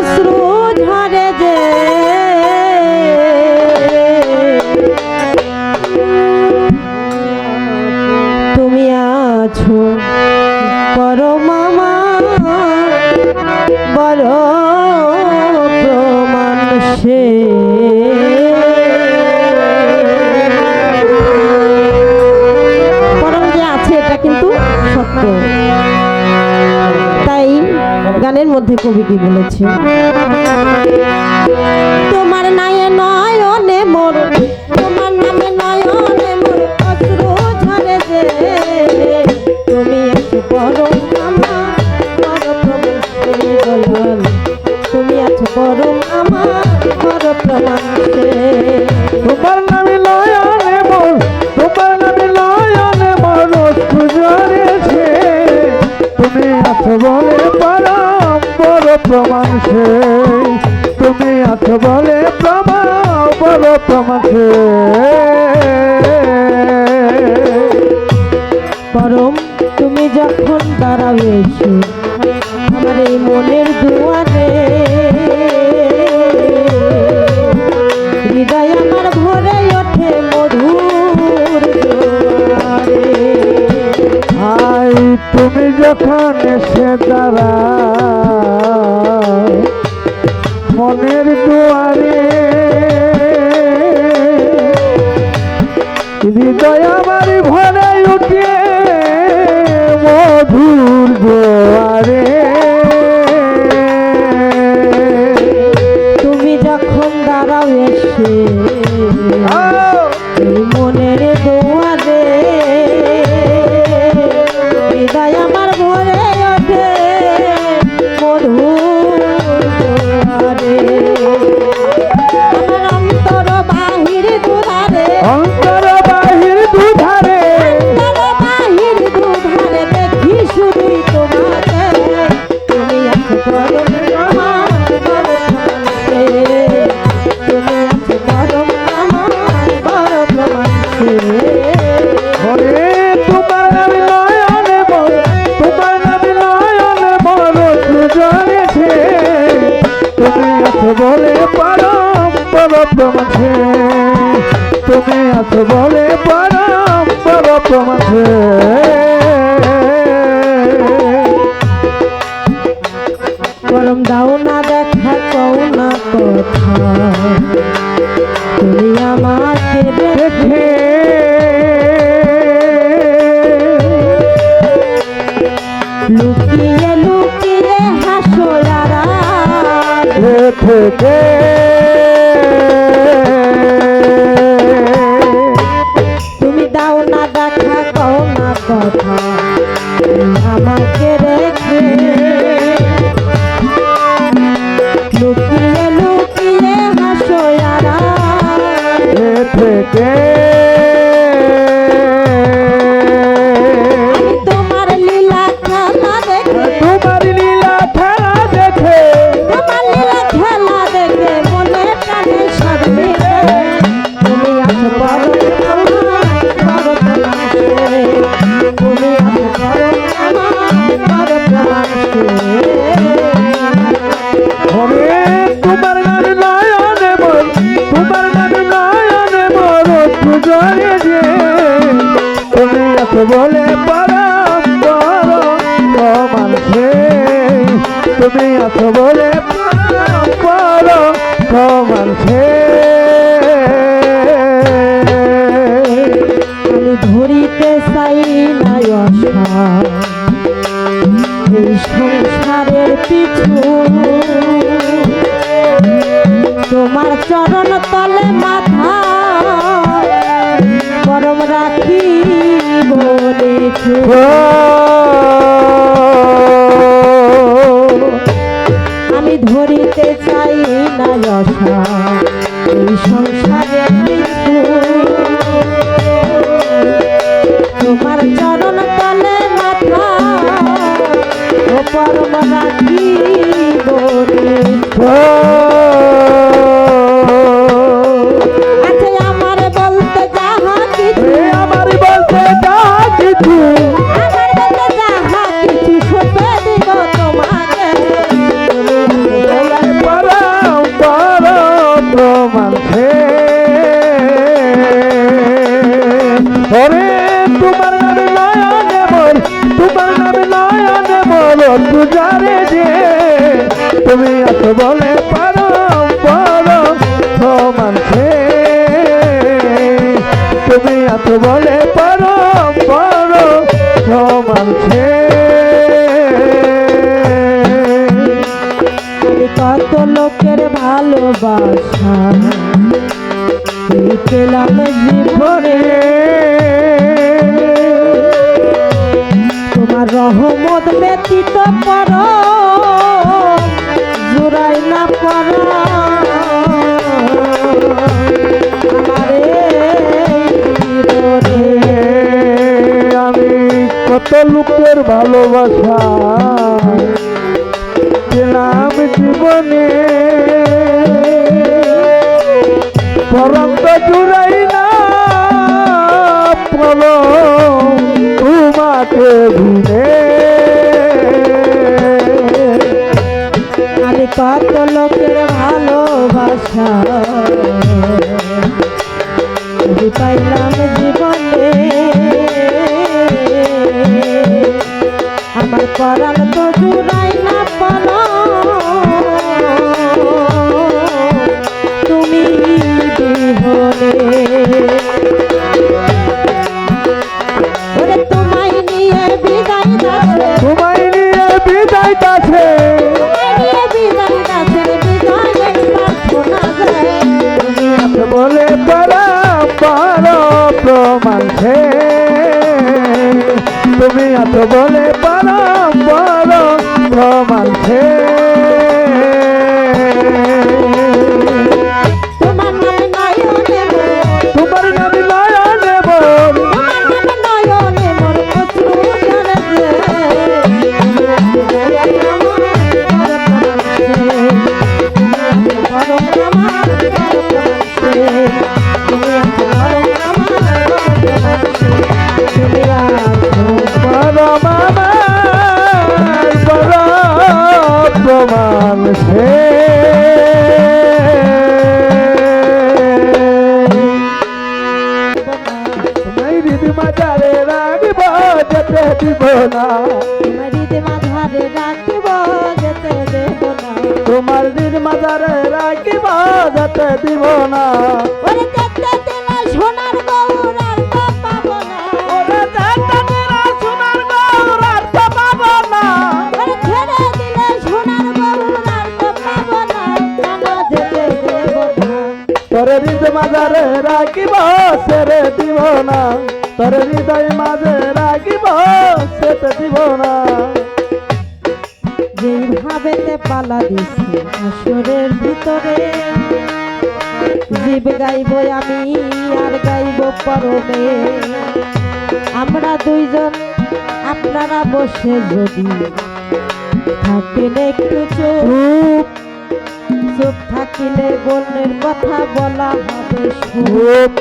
অশ্রু ঝরে যে তুমি আছো পরম আমার বড় প্রমাণ সে পরম যে আছে এটা কিন্তু সত্য। তাই গানের মধ্যে কবি কি বলেছে, তোমার নায়ে নয়নে মোর, তোমার নামে নয়নে মোর অশ্রু ঝরে যে তুমি আছো পরম আমার বড় প্রমাণ সে দয়াল, তুমি আছো পরম আমার বড় প্রমাণ সে। তোমার নামে নয়নে মোর, তোমার নামে নয়নে মোর অশ্রু ঝরেছে, তুমি আছো বলে পরম বড় প্রমাণ সে, তুমি আছো বলে বড় প্রমাণ সে। পরম তুমি যখন দাঁড়াও এসে আমার এই মনের দুয়ারে, হৃদয় আমার ভরে ওঠে মধুর জোয়ারে। আই তুমি যখন এসে দাঁড়াও মনের দুয়ারে, হৃদয় আমার ভরে উঠে মধুর জোয়ারে। তুমি যখন দাঁড়াও এসে এই মনের দুয়ারে, হৃদয় আমার ভরে ওঠে মধুর জোয়ারে। আমার অন্তর বাহির দুধারে, অন্তর বাহির দুধারে, অন্তর বাহির দুধারে দেখি শুধুই তোমাকে, তুমি আছো পরম আমার বড় প্রমাণ সে, তুমি আছো পরম আমার বড় প্রমাণ সে। ওরে তোমার নামে নয়নে মোর, তোমার নামে নয়নে মোর অশ্রু ঝরেছে, তুমি আছো বলে পরম বড় প্রমাণ সে, তুমি আছো বলে পরম বড় প্রমাণ সে। পরম দাও না দেখা কও না কথা, তুমি আমাকে দেখে লুকিয়ে লুকিয়ে হাসো আড়াল, থেকে তুমি দাও না দেখা কও না কথা, তুমি আমাকে রেখে লুকিয়ে লুকিয়ে হাসো আড়াল। থেকে আমি তোমার লীলা খেলা দেখে, তোমার লীলা খেলা দেখে, তোমার লীলা খেলা দেখে মনে প্রাণে সব মিলে, তুমি আছো পরম আমার বড় প্রমাণ সে, তুমি আছো পরম আমার বড় প্রমাণ সে। ওরে তোমার নামে নয়নে মোর, তোমার নামে নয়নে মোর অশ্রু ঝরেছে, তুমি আছো বলে পরম বড় প্রমাণ সে, তুমি আছো বলে পরম বড় প্রমাণ সে। আমি ধরিতে চাই না আশা এই সংসারের পিছু, তোমার চরণ তলে মাথা পরম রাখি বলেছো। আমি ধরিতে চাই না আশা এই সংসারের পিছু, তোমার চরণ তলে মাথা ও পরম রাখি বলেছো। আচ্ছা আমার বলতে যাহা কিছু, আমার বলতে যা কিছু, আমার বলতে যাহা কিছু সপে দিব তোমাকে, তুমি আছো দয়াল তুমি এত বলে পরম সে তুমি এত বলে পরম সে আমি কত লোকের ভালোবাসা পেলাম জীবনে, তোমার রহমত ব্যতীত পর জুড়াই না পর আমি কত লোকের ভালোবাসা পেলাম জীবনে, পরম তো জুড়াই না পরম তোমাকে ভিড়ে। আমি কত লোকের ভালোবাসা পাইলাম জীবনে, আমার পরাণ তো জুড়াই না পর তুমি বিহনে। ওরে তোমায় নিয়ে বিদায় দাসে, তোমায় নিয়ে বিদায় কাছে, বিদায়ের প্রার্থনা যায়, বলে প্রমাণ সে তুমি এত বলে প্রমাণ সে তোমার নামে নয়নে তোমার নামে নয়নে বল, নয়নে মোর অশ্রু ঝরে প্রমাণ সে তোমায় হৃদ মাঝারে রাখিব যেতে দিব না, তোমার হৃদ মাঝারে রাখিব যেতে দিব না, সোনার গৌরার পাবো না, সোনার গৌরার তো পাবো না, ছেড়ে দিলে সোনার গৌরার পাবো না, কেন যেতে দেব না। তোর হৃদ মাঝারে রাখিব ছেড়ে দিব না, তোর হৃদয় মাঝে রাখিব সেতে দিব না। যেইভাবেতে পালা দিছি আসরের ভিতরে, জীব গাইব আমি আর গাইব পরমে, আমরা দুইজন আপনারা বসে যদি থাকেন একটু চুপ, চুপ থাকিলে বন্যের কথা বলা হবে সুখ।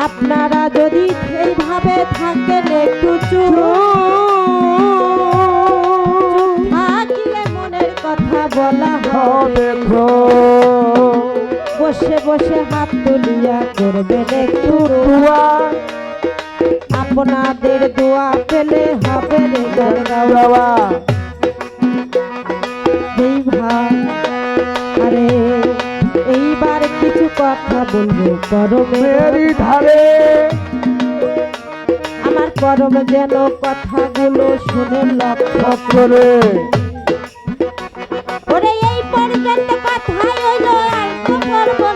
আপনারা যদি এইভাবে থাকেন একটু চুপ, থাকিলে মনের কথা বলা হবে, বসে বসে হাত তুলিয়া করবেন একটু দোয়া, আপনাদের দোয়া পেলে হবে রে গান গাওয়া। এই ভাই আরে এইবার কিছু কথা বলবো করমের ধারে, আমার করম যেন কথাগুলো শুনে লক্ষ্য করে ওরে এই পর্যন্ত কথাই হইল আর তো বলবো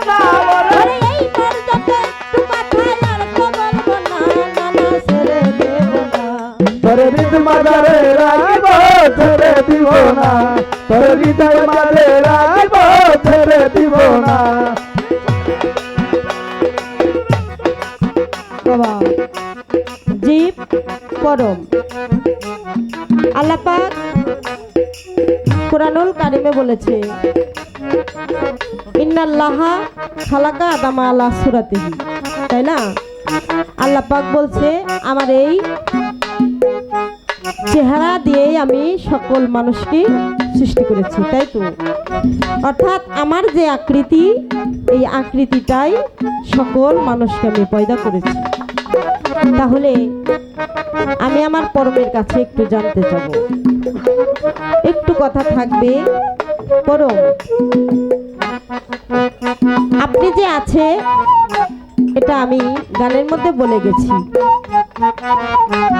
না, ওরে এই পর্যন্ত একটু কথাই আর তো বলবো না, নানা ছেড়ে দেব না। তোর হৃদ মাঝারে রাখিব ছেড়ে দিব না, তোর হৃদয় মাঝে রাখিব ছেড়ে দিব না। বাবা জীব পরম আল্লাহ পাক কুরআনুল কারিমে বলেছে, ইন্নাল্লাহা খালাকা আদামা আলা সূরাতিহি, তাই না? আল্লাহ পাক বলছে আমার এই চেহারা দিয়েই আমি সকল মানুষকে সৃষ্টি করেছি, তাই তো? অর্থাৎ আমার যে আকৃতি, এই আকৃতিটাই সকল মানুষকে আমি পয়দা করেছি। তাহলে আমি আমার পরমের কাছে একটু জানতে চাব, একটু কথা থাকবে। পরম, আপনি যে আছে এটা আমি গানের মধ্যে বলে গেছি।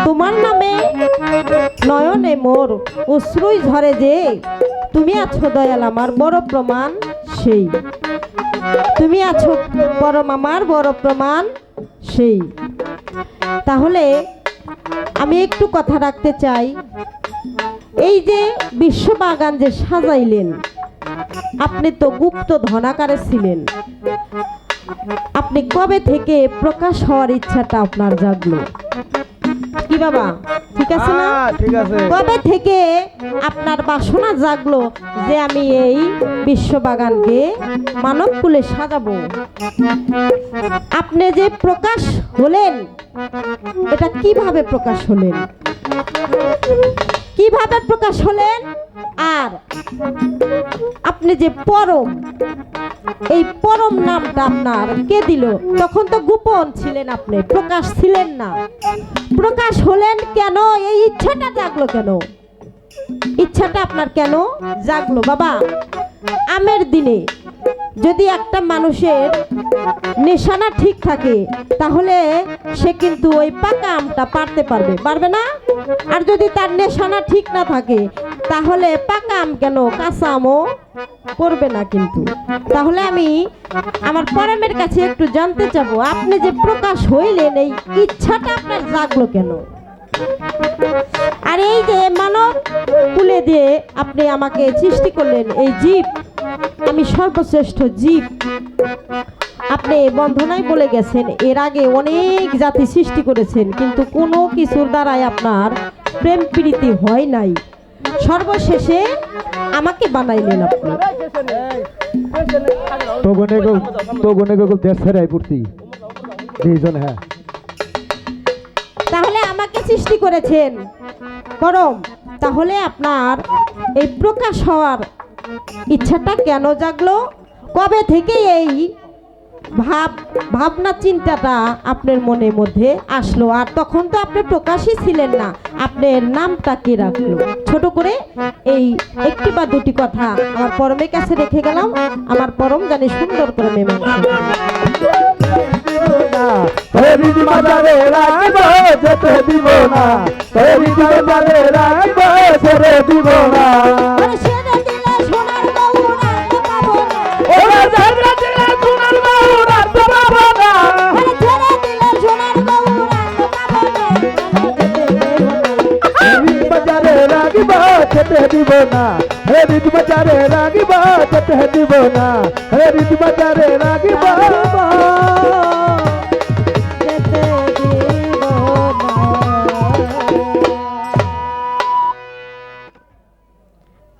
তোমার নামে নয়নে মোর অশ্রুই ঝরে যে, তুমি আছো দয়াল আমার বড় প্রমাণ সেই। তুমি আছো পরম আমার বড় প্রমাণ সেই। তাহলে আমি একটু কথা রাখতে চাই। এই যে বিশ্ববাগান যে সাজাইলেন, আপনি তো গুপ্ত ধনাকারে ছিলেন। আপনি কবে থেকে প্রকাশ হওয়ার ইচ্ছাটা আপনার জাগলো? কি বাবা, ঠিক আছে না? ঠিক আছে। কবে থেকে আপনার বাসনা জাগলো যে আমি এই বিশ্ববাগানকে মানব কুলে সাজাবো? আপনি যে প্রকাশ হলেন, এটা কিভাবে প্রকাশ হলেন, কিভাবে প্রকাশ হলেন? আর আপনি যে পরম, এই পরম নামটা আপনার কে দিল? তখন তো গোপন ছিলেন, আপনি প্রকাশ ছিলেন না। প্রকাশ হলেন কেন? এই ইচ্ছাটা জাগলো কেন? ইচ্ছাটা আপনার কেন জাগলো বাবা? আমের দিনে যদি একটা মানুষের নিশানা ঠিক থাকে, তাহলে সে কিন্তু ওই পাকা আমটা পারতে পারবে, পারবে না? আর যদি তার নিশানা ঠিক না থাকে, তাহলে পাকা আম কেন কাঁচা আমও করবে না কিন্তু। তাহলে আমি আমার পরমের কাছে একটু জানতে চাবো, আপনি যে প্রকাশ হইলেন, এই ইচ্ছাটা আপনার জাগলো কেন? আর এই যে মানব কুলে দিয়ে আপনি আমাকে সৃষ্টি করলেন, এই জীব, আমি সর্বশ্রেষ্ঠ জীব। আপনি বন্ধনায় বলে গেছেন এর আগে অনেক জাতি সৃষ্টি করেছেন, কিন্তু কোনো কিছুর দ্বারাই আপনার প্রেম প্রীতি হয় নাই। সর্বশেষে আমাকে বানাইলেন আপনি। হ্যাঁ, তাহলে আমাকে সৃষ্টি করেছেন পরম, তাহলে আপনার এই প্রকাশ হওয়ার ইচ্ছাটা কেন জাগলো? কবে থেকে এই ভাবনা চিন্তাটা আপনার মনের মধ্যে আসলো? আর তখন তো আপনি প্রকাশই ছিলেন না, আপনার নামটা কি রাখলো? ছোট করে এই একটি বা দুটি কথা আমার পরমের কাছে রেখে গেলাম, আমার পরম জানি সুন্দর করে মীমাংসা। মাজারে রাখবো যেতে দিব না, মাজারে রাখবো ছেড়ে দিব না। ওরা ঝগড়া দিলে সোনার বউ রাখতে পাবো না। বাজারে রাখবো যেতে দিব না, বাজারে রাখবো যেতে দিব না, বাজারে রাখবো।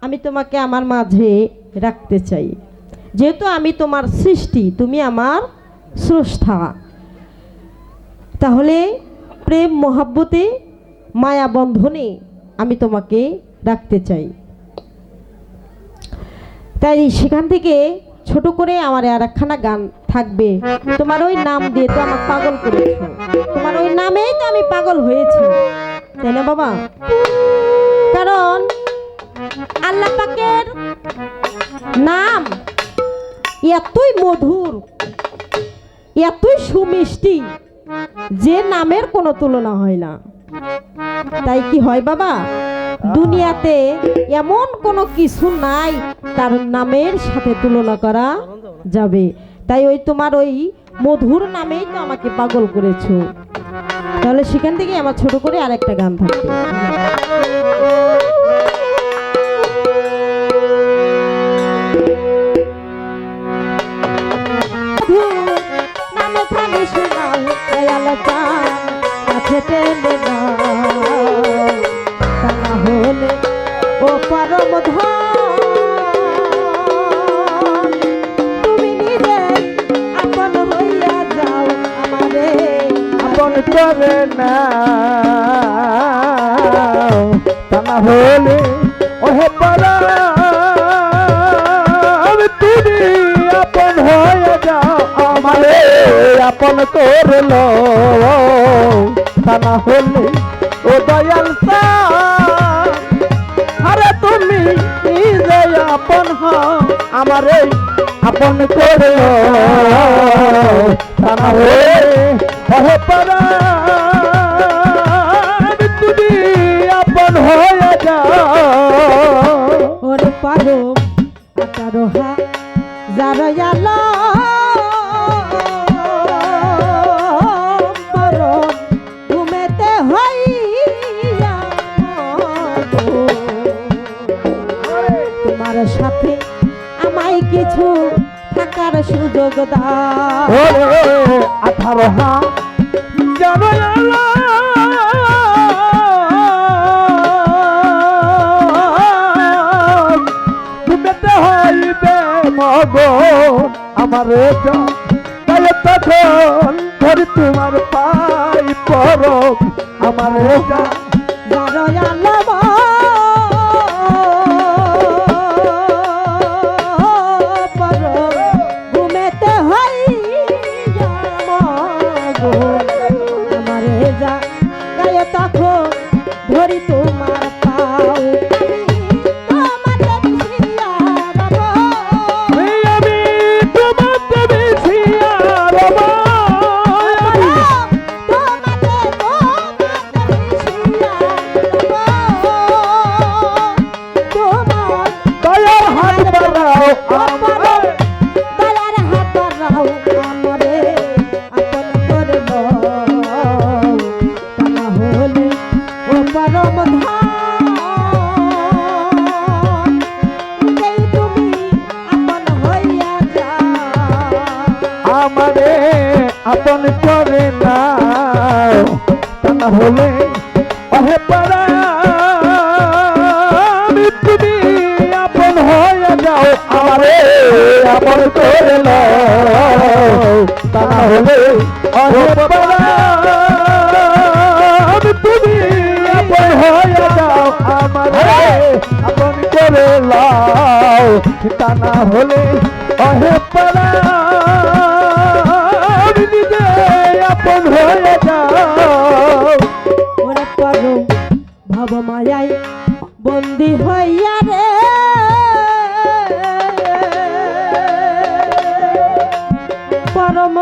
আমি তোমাকে আমার মাঝে রাখতে চাই, যেহেতু আমি তোমার সৃষ্টি, তুমি আমার স্রষ্টা। তাহলে প্রেম মহাব্বতে মায়া বন্ধনে আমি তোমাকে রাখতে চাই। তাই সেখান থেকে ছোট করে আমার আর একখানা গান থাকবে। তোমার ওই নাম দিয়ে তো আমার পাগল করেছো, তোমার ওই নামেই তো আমি পাগল হয়েছি, তাই না বাবা? কারণ আল্লাহ পাকের নাম এতই মধুর, এতই সুমিষ্টি, যে নামের কোনো তুলনা হয় না। তাই কি হয় বাবা, দুনিয়াতে এমন কোনো কিছু নাই তার নামের সাথে তুলনা করা যাবে। তাই ওই তোমার ওই মধুর নামেই তো আমাকে পাগল করেছো। তাহলে সেখান থেকে আমার ছোট করে আরেকটা গান থাকবে। হলে ও পরম তুমি নিজে আপন হইয়া যাও, আমারে আপন করে না, তা না হলে ওহে পরম তুমি আপন হয়ে যাও আমারে। আপন করল তা না হলে ও দয়াল আরে তুমি নিজে আপন হও আমারে আপন করল তা না হলে ওহে পারা তুমি আপন হয়ে যাও ওরে পারো 18,000 আলো মরণ ঘুমেতে হইয়া তোমার সাথে আমায় কিছু থাকার সুযোগ দাও 18,000 আমার তাই তখন ধরি তোমার পাই পর আমার ঘুমেতে হইয়া আমারে যা গায়ে তখন ধরি তোমার পাও আমারে আপন করে না তা না হলে ওহে পারা তুমি আপন হয়ে যাও আমারে আপন করে নাও তা না হলে ওহে পারা তুমি আপন হয়ে যাও আমারে আপন করে নাও তা না হলে ওহে পারা আপন হয়ে যাও ওরে পারো ভাব মায়াই বন্দি হইয়া রে পরম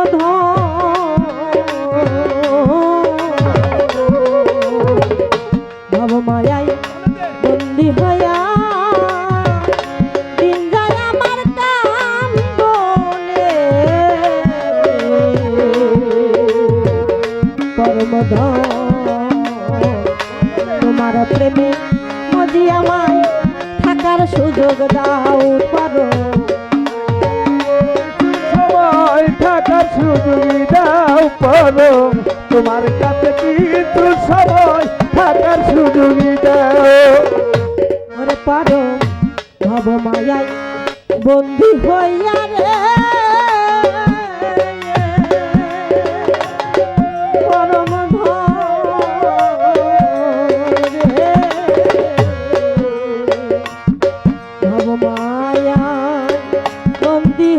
ভাব মায়াই বন্দি হইয়া দিন যায় আমার কান্দনে তোমার প্রেমে মজি আমায় থাকার সুযোগ দাও পারো সময় থাকার সুযোগ দাও পারো তোমার কাছে কিন্তু সময় থাকার সুযোগ দাও ওরে পারো ভব মায়াই বন্দি হইয়া রে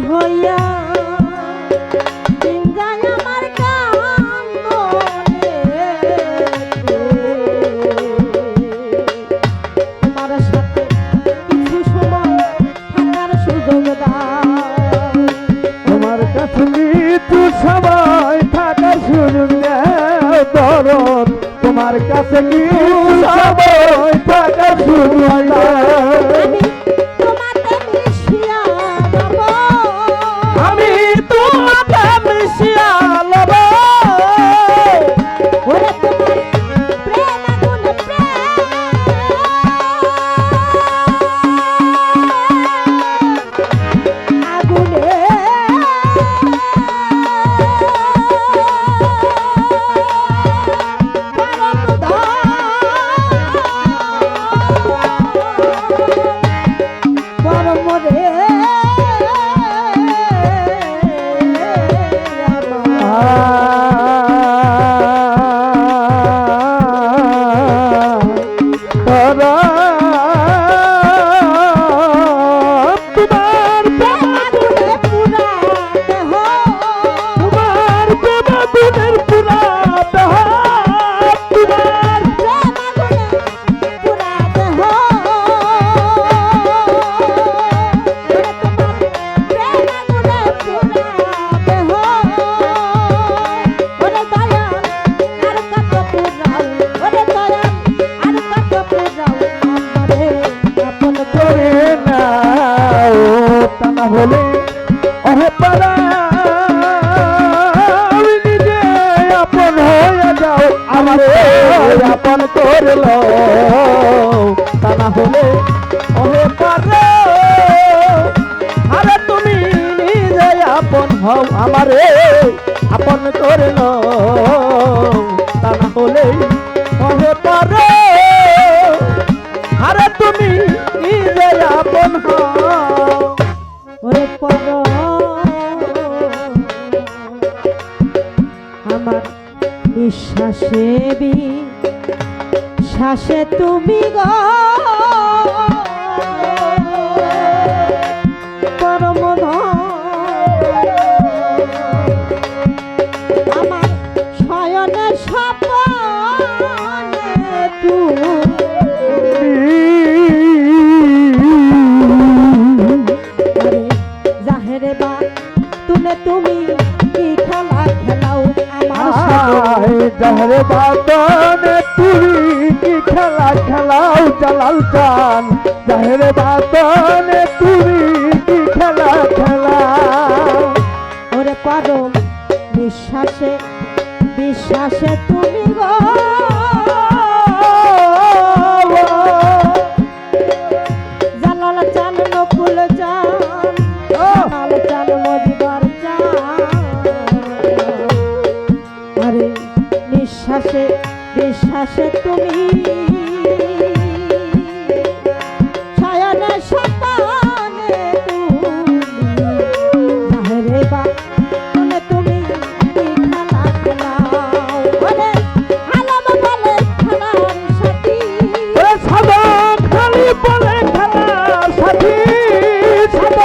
হইয়া দিন যায় আমার কান্দনে তোমার সাথে কিছু সময় থাকার সুযোগ দাও তোমার কাছে কিছু সময় থাকার সুযোগ দাও দরদ তোমার কাছে কিছু সময় থাকার সুযোগ দাও না হলে ওহে পারো আরে তুমি নিজে আপন হও আমারে আপন করে লও তা না হলে ওহে পারো আরে তুমি নিজে আপন হও ওরে পর আমার বিশ্বাসে বিশ্বাসে তুমি গো পরম আমার শয়নে স্বপনে তুমি জাহেরে বা তুমি কি খেলা খেলাও আমার সাথে জাহরে বাদনে তুমি কি খেলা খেলাও জালাল চান জাহরে বাদনে তুমি কি খেলা খেলাও ওরে পরম বিশ্বাসে বিশ্বাসে তুমি গো জালাল চান নকুল চান জালাল চান মজিবার চান আরে নিঃশ্বাসে বিশ্বাসে তুমি শয়নে স্বপনে তুমি জাহেরে বা তুমি কি খেলা খেলাও ওরে আলম বলে খেলার সাথী ওরে সাধন খালি বলে খেলার সাথী সাধন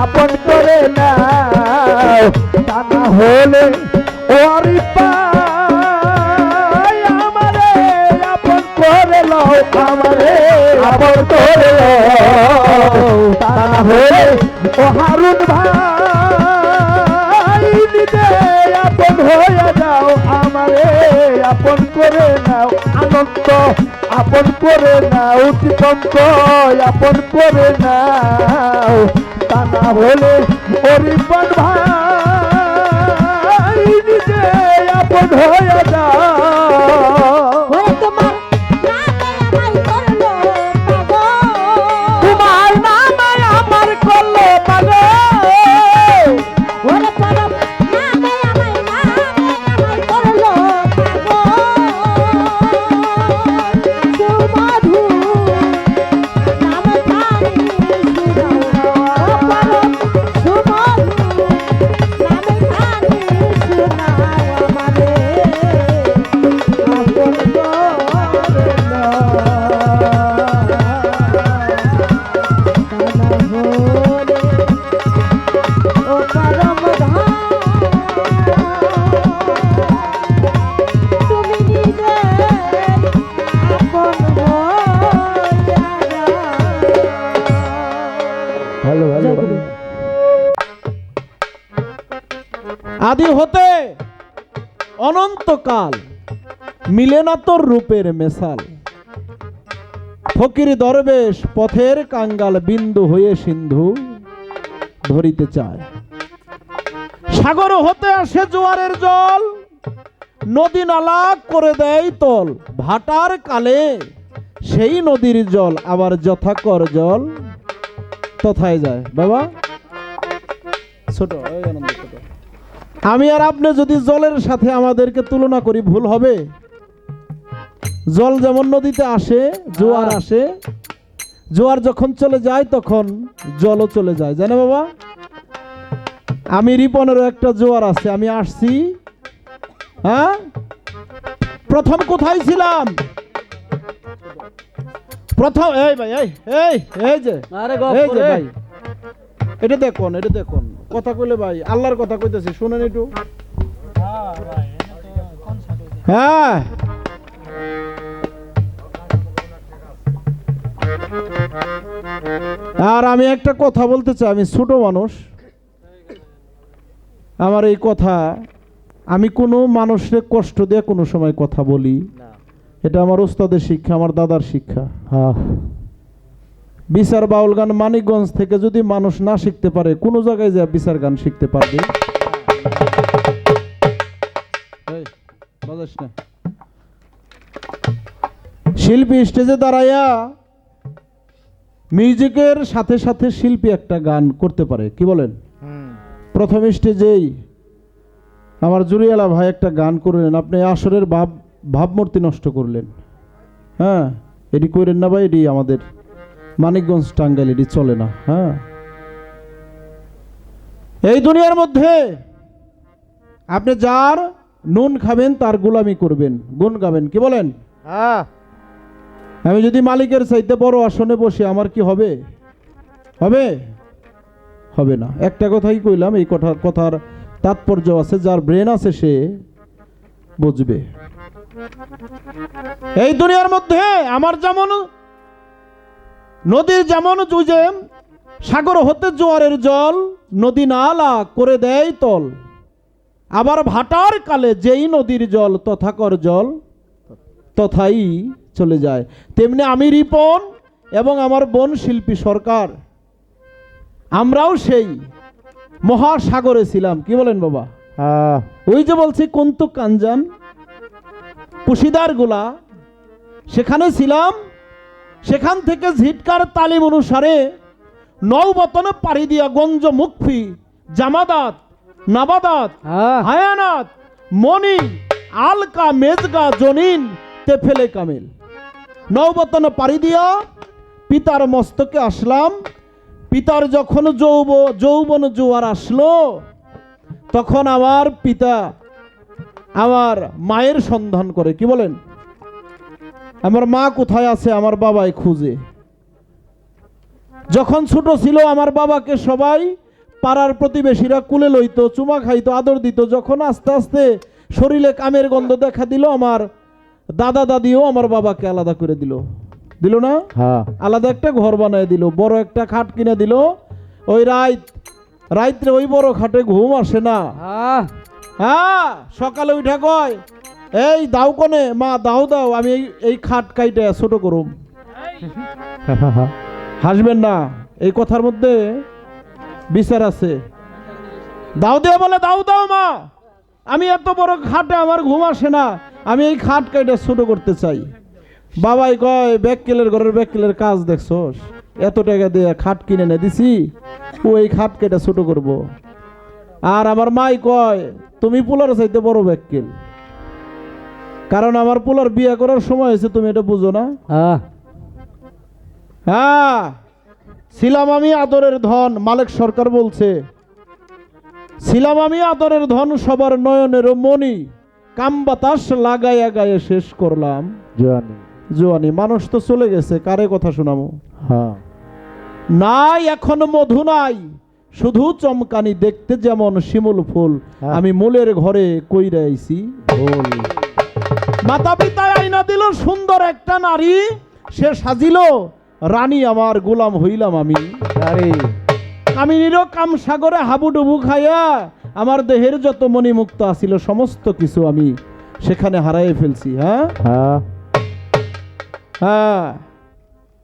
আপন করে নাও তা না হলে ওরি পাই আমারে আপন করে লও আমারে আপন করে লও তা না হলে ও হারুন ভাই নিজে আপন হয়ে যাও আমারে আপন করে নাও আনন্দ আপন করে নাও চিতঙ্ক আপন করে নাও তা না হলে অরিপন ভাই নিজে আপন হয়ে যাও ওরে তোমার নামে আমায় করলো পাগল তোমার নামে আমার করলো পাগল ওরে পরম নামে আমায় করলো পাগল সুমধু নামে খানি সুরাও পরম সুমধু নামে খানি সুরাও আমারে আপন ও পরম তুমি নিজে আপন ভালো ভালো জয় গুরু। আদি হতে অনন্তকাল মিলে না তোর রূপের মেসাল ফকির দরবেশ পথের কাঙ্গাল বিন্দু হয়ে সিন্ধু ধরিতে চায় সাগর হতে আসে জোয়ারের জল নদী নালা করে দেয় তল ভাটার কালে সেই নদীর জল আবার যথাকর জল তথায় যায় বাবা ছোট এই আনন্দ ছোট আমি আর আপনি যদি জলের সাথে আমাদেরকে তুলনা করি ভুল হবে জল যেমন নদীতে আসে জোয়ার আসে জোয়ার যখন চলে যায় তখন জলও চলে যায় জানে বাবা আমি রিপনেরও একটা জোয়ার আছে আমি আসছি হ্যাঁ প্রথম কোথায় ছিলাম প্রথম এই ভাই এই যে আরে এই যে ভাই এটা দেখুন কথা কইলে ভাই আল্লাহর কথা কইতেছি শুনেন একটু হ্যাঁ আর আমি একটা কথা বলতে চাই আমি ছোট মানুষ আমার এই কথা আমি কোনো মানুষের কষ্ট দিয়ে কোনো সময় কথা বলি এটা আমার ওস্তাদের শিক্ষা আমার দাদার শিক্ষা বিচার বাউল গান মানিকগঞ্জ থেকে যদি মানুষ না শিখতে পারে, কোন জায়গায় যা বিচার গান শিখতে পারবে? এই, বাজাস না। শিল্পী স্টেজে দাঁড়াইয়া মিউজিকের সাথে সাথে শিল্পী একটা গান করতে পারে, কি বলেন? প্রথম স্টেজেই আমার জুরিয়ালা ভাই একটা গান করলেন, আপনি আসরের ভাবমূর্তি নষ্ট করলেন। হ্যাঁ, এটি করেন না ভাই, এটি আমাদের মানিকগঞ্জ টাঙ্গাইল এটি চলে না। হ্যাঁ, এই দুনিয়ার মধ্যে আপনি যার নুন খাবেন তার গোলামি করবেন, গুণ গাবেন, কি বলেন? আমি যদি মালিকের চাইতে বড় আসনে বসে আমার কি হবে? হবে? হবে না। একটা কথাই কইলাম, এই কথার তাৎপর্য আছে, যার ব্রেন আছে সে বুঝবে। এই দুনিয়ার মধ্যে আমার যেমন নদীর যেমন জুজে সাগর হতে জোয়ারের জল নদী নালা করে দেয় তল, আবার ভাটার কালে যেই নদীর জল তথাকর জল তথাই চলে যায়, তেমনি আমি রিপন এবং আমার বোন শিল্পী সরকার আমরাও সেই মহাসাগরে ছিলাম, কি বলেন বাবা? ওই যে বলছি কুন্তু কাঞ্জান কুশিদার গুলা, সেখানে ছিলাম। সেখান থেকে ঝিটকার তালিম অনুসারে নৌবতনে পাড়ি দিয়া গঞ্জ মুখফি জামাদাত নাবাদাত হায়ানাত মনি আলকা মেজগা জনিন তেফেলে কামেল, নৌবতনে পাড়ি দিয়া পিতার মস্তকে আসলাম। পিতার যখন যৌবন জোয়ার আসলো, তখন আমার পিতা আমার মায়ের সন্ধান করে, কি বলেন? আমার মা কোথায় আছে আমার বাবাই খুঁজে। যখন ছোট ছিল আমার বাবাকে সবাই পাড়ার প্রতিবেশীরা কুলে লইতো, চুমা খাইতো, আদর দিত। যখন আস্তে আস্তে শরীরে কামের গন্ধ দেখা দিল, আমার দাদা দাদিও আমার বাবাকে আলাদা করে দিল, দিল না? আলাদা একটা ঘর বানায় দিল, বড় একটা খাট কিনে দিল। ওই রাইত্রে ওই বড় খাটে ঘুম আসে না। হ্যাঁ, সকালে উঠে কয়, এই দাও কনে মা, দাও দাও, আমি এই খাট কাইটে ছোট করুম। হাসবেন না, এই কথার মধ্যে বিচার আছে। দাও দিয়ে বলে, দাও দাও মা, আমি এত বড় খাটে আমার ঘুম আসে না, আমি এই খাট কাইটে ছোট করতে চাই। বাবাই কয়, ব্যাককেলের ঘরের ব্যাককেলের কাজ দেখছোস, এত টাকা দিয়ে খাট কিনে এনে দিছি, ও এই খাট কেটে ছোট করব। আর আমার মাই কয়, তুমি পোলার চাইতে বড় ব্যাককেল, কারণ আমার পোলার বিয়ে করার সময় হয়েছে, তুমি এটা বুঝো না? হ্যাঁ, ছিলাম আমি আদরের ধন, মালিক সরকার বলছে, ছিলাম আমি আদরের ধন সবার নয়নের মনি, কাম বাতাস লাগাইয়া গায়ে শেষ করলাম জোয়ানি। মানুষ তো চলে গেছে, কারে কথা শোনাবো? নাই এখন মধু নাই, শুধু চমকানি, দেখতে যেমন শিমুল ফুল, আমি মূলের ঘরে কইরা আইছি ভুল। মাতা পিতা আইনা দিল সুন্দর একটা নারী, সে সাজিল রানী, আমার গোলাম হইলাম আমি। কামিনীরও কাম সাগরে হাবুডুবু খাইয়া আমার দেহের যত মণিমুক্ত আছিল সমস্ত কিছু আমি সেখানে হারাই ফেলছি। হ্যাঁ হ্যাঁ,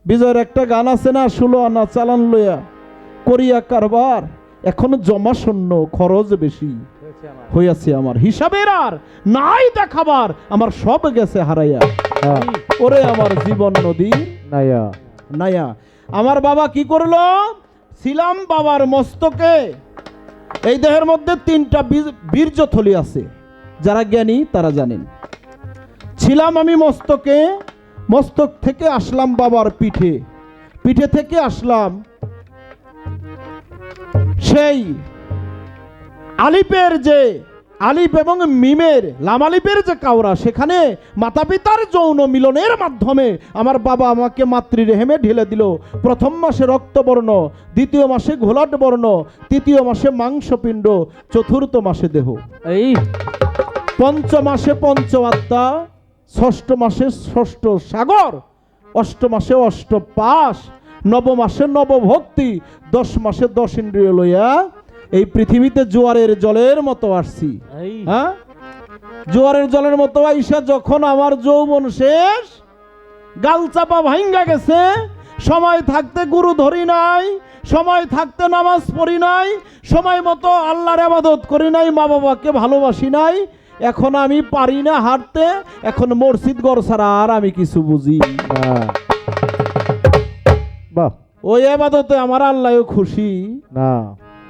বিজয়ের একটা গান আছে না, 16 আনা চালান লইয়া করিয়া কারবার, এখন জমা শূন্য খরচ বেশি হইয়াছে আমার, হিসাবের আর নাই দেখাবার, আমার সব গেছে হারাইয়া। ওরে আমার জীবন নদী নাইয়া নাইয়া। আমার বাবা কি করলো? ছিলাম বাবার মস্তকে, এই দেহের মধ্যে 3টা বীর্যথলি আছে, যারা জ্ঞানী তারা জানেন। ছিলাম আমি মস্তকে, মস্তক থেকে আসলাম বাবার পিঠে, পিঠে থেকে আসলাম সেই আলিপের যে আলিপ এবং মিমের লামালিপের যে কাওরা, সেখানে মাতা পিতার যৌন মিলনের মাধ্যমে আমার বাবা আমাকে মাতৃরেহেমে ঢেলে দিল। প্রথম মাসে রক্তবর্ণ, দ্বিতীয় মাসে ঘোলাট বর্ণ, তৃতীয় মাসে মাংসপিণ্ড, চতুর্থ মাসে দেহ, এই পঞ্চম মাসে পঞ্চ আত্মা, ষষ্ঠ মাসে ষষ্ঠ সাগর, অষ্টম মাসে অষ্ট পাশ, নবম মাসে নবভক্তি, 10 মাসে 10 ইন্দ্রিয় লইয়া এই পৃথিবীতে জোয়ারের জলের মতো আসছি। হ্যাঁ, জোয়ারের জলের মতো আইসা যখন আমার যৌবন শেষ, গাল চাপা ভাঙ্গা গেছে, সময় থাকতে গুরু ধরি নাই, সময় থাকতে নামাজ পড়ি নাই, সময় মতো আল্লাহর ইবাদত করি নাই, মা বাবাকে ভালোবাসি নাই। এখন আমি পারি না হাঁটতে, এখন মসজিদ ঘর ছাড়া আর আমি কিছু বুঝি না। বাহ, ওই ইবাদতে আমার আল্লাহও খুশি না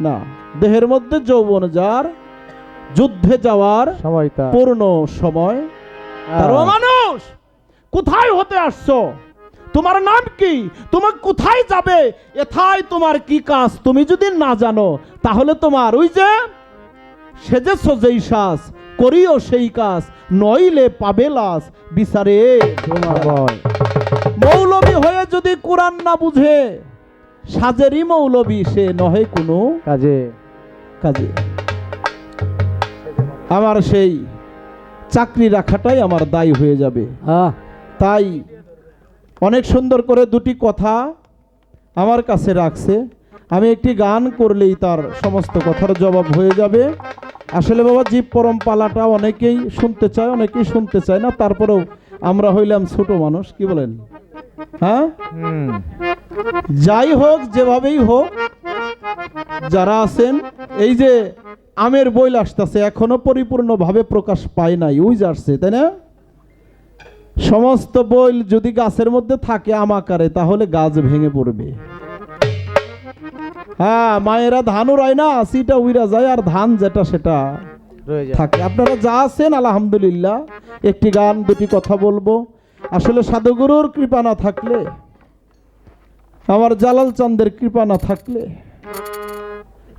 না। দেহের মধ্যে যৌবন যার, যুদ্ধে যাওয়ার সময়টা পূর্ণ সময় তার। ও মানুষ, কোথায় হতে আসছো? তোমার নাম কি? তুমি কোথায় যাবে? এথায় তোমার কি কাজ? তুমি যদি না জানো তাহলে তোমার ওই যে সেজেছ যেই শ্বাস, করিও সেই কাজ, নইলে পাবে লাশ বিচারে তোমার ভয়। মৌলবী হয়ে যদি কোরআন না বুঝে, সাজেরই মৌলবী সে নহে কোনো কাজে কাজে। আমার সেই চাকরি রাখাটাই আমার দায় হয়ে যাবে। তাই অনেক সুন্দর করে দুটি কথা আমার কাছে রাখছে। আমি একটি গান করলেই তার সমস্ত কথার জবাব হয়ে যাবে। আসলে বাবা, জীব পরম পালাটা অনেকেই শুনতে চায়, অনেকেই শুনতে চায় না। তারপরেও আমরা হইলাম ছোট মানুষ, কি বলেন? হ্যাঁ, যাই হোক, যেভাবেই হোক, যারা আছেন, এই যে আমের বইল আসতেছে, এখনো পরিপূর্ণভাবে প্রকাশ পায় নাই, ওই যে আসছে, তাই না? সমস্ত বইল যদি গাছের মধ্যে থাকে আম আকারে, তাহলে গাছ ভেঙে পড়বে। হ্যাঁ, মায়েরা ধান উড়ায় না, সিটা উইরা যায়, আর ধান যেটা সেটা থাকে। আপনারা যা আছেন আলহামদুলিল্লাহ। একটি গান, দুটি কথা বলবো। আসলে সাধুগুরুর কৃপা না থাকলে, আমার জালাল চাঁদের কৃপা না থাকলে,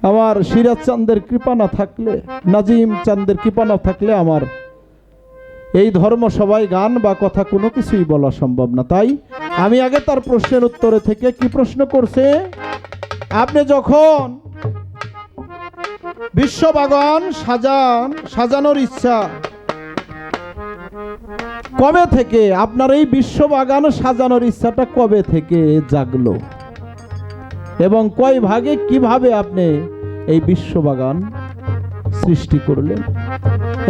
আমার সিরাজ চাঁদের কৃপা না থাকলে, নাজিম চাঁদের কৃপা না থাকলে আমার এই ধর্ম সবাই গান বা কথা কোনো কিছুই বলা সম্ভব না। তাই আমি আগে তার প্রশ্নের উত্তরে থেকে, কি প্রশ্ন করছে? আপনি যখন বিশ্ববাগান সাজানোর ইচ্ছা কবে থেকে, আপনার এই বিশ্ববাগান সাজানোর ইচ্ছাটা কবে থেকে জাগলো, এবং কয় ভাগে কিভাবে আপনি এই বিশ্ববাগান সৃষ্টি করলেন?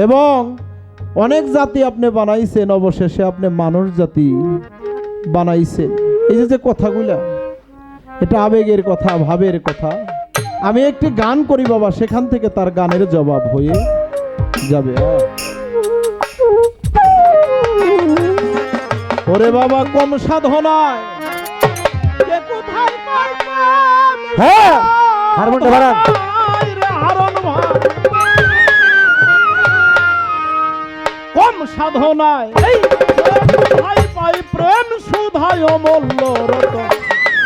এবং অনেক জাতি আপনি বানাইছেন, অবশেষে আপনি মানুষ জাতি বানাইছেন। এই যে কথাগুলা, এটা আবেগের কথা, ভাবের কথা। আমি একটি গান করি বাবা, সেখান থেকে তার গানের জবাব হয়ে যাবে। ওরে বাবা, কম সাধনায় হ্যাঁ, হারমোনিয়ামটা বাড়ান। কম সাধনায় ভাই পাই প্রেম সুধায় অমূল্য রতন।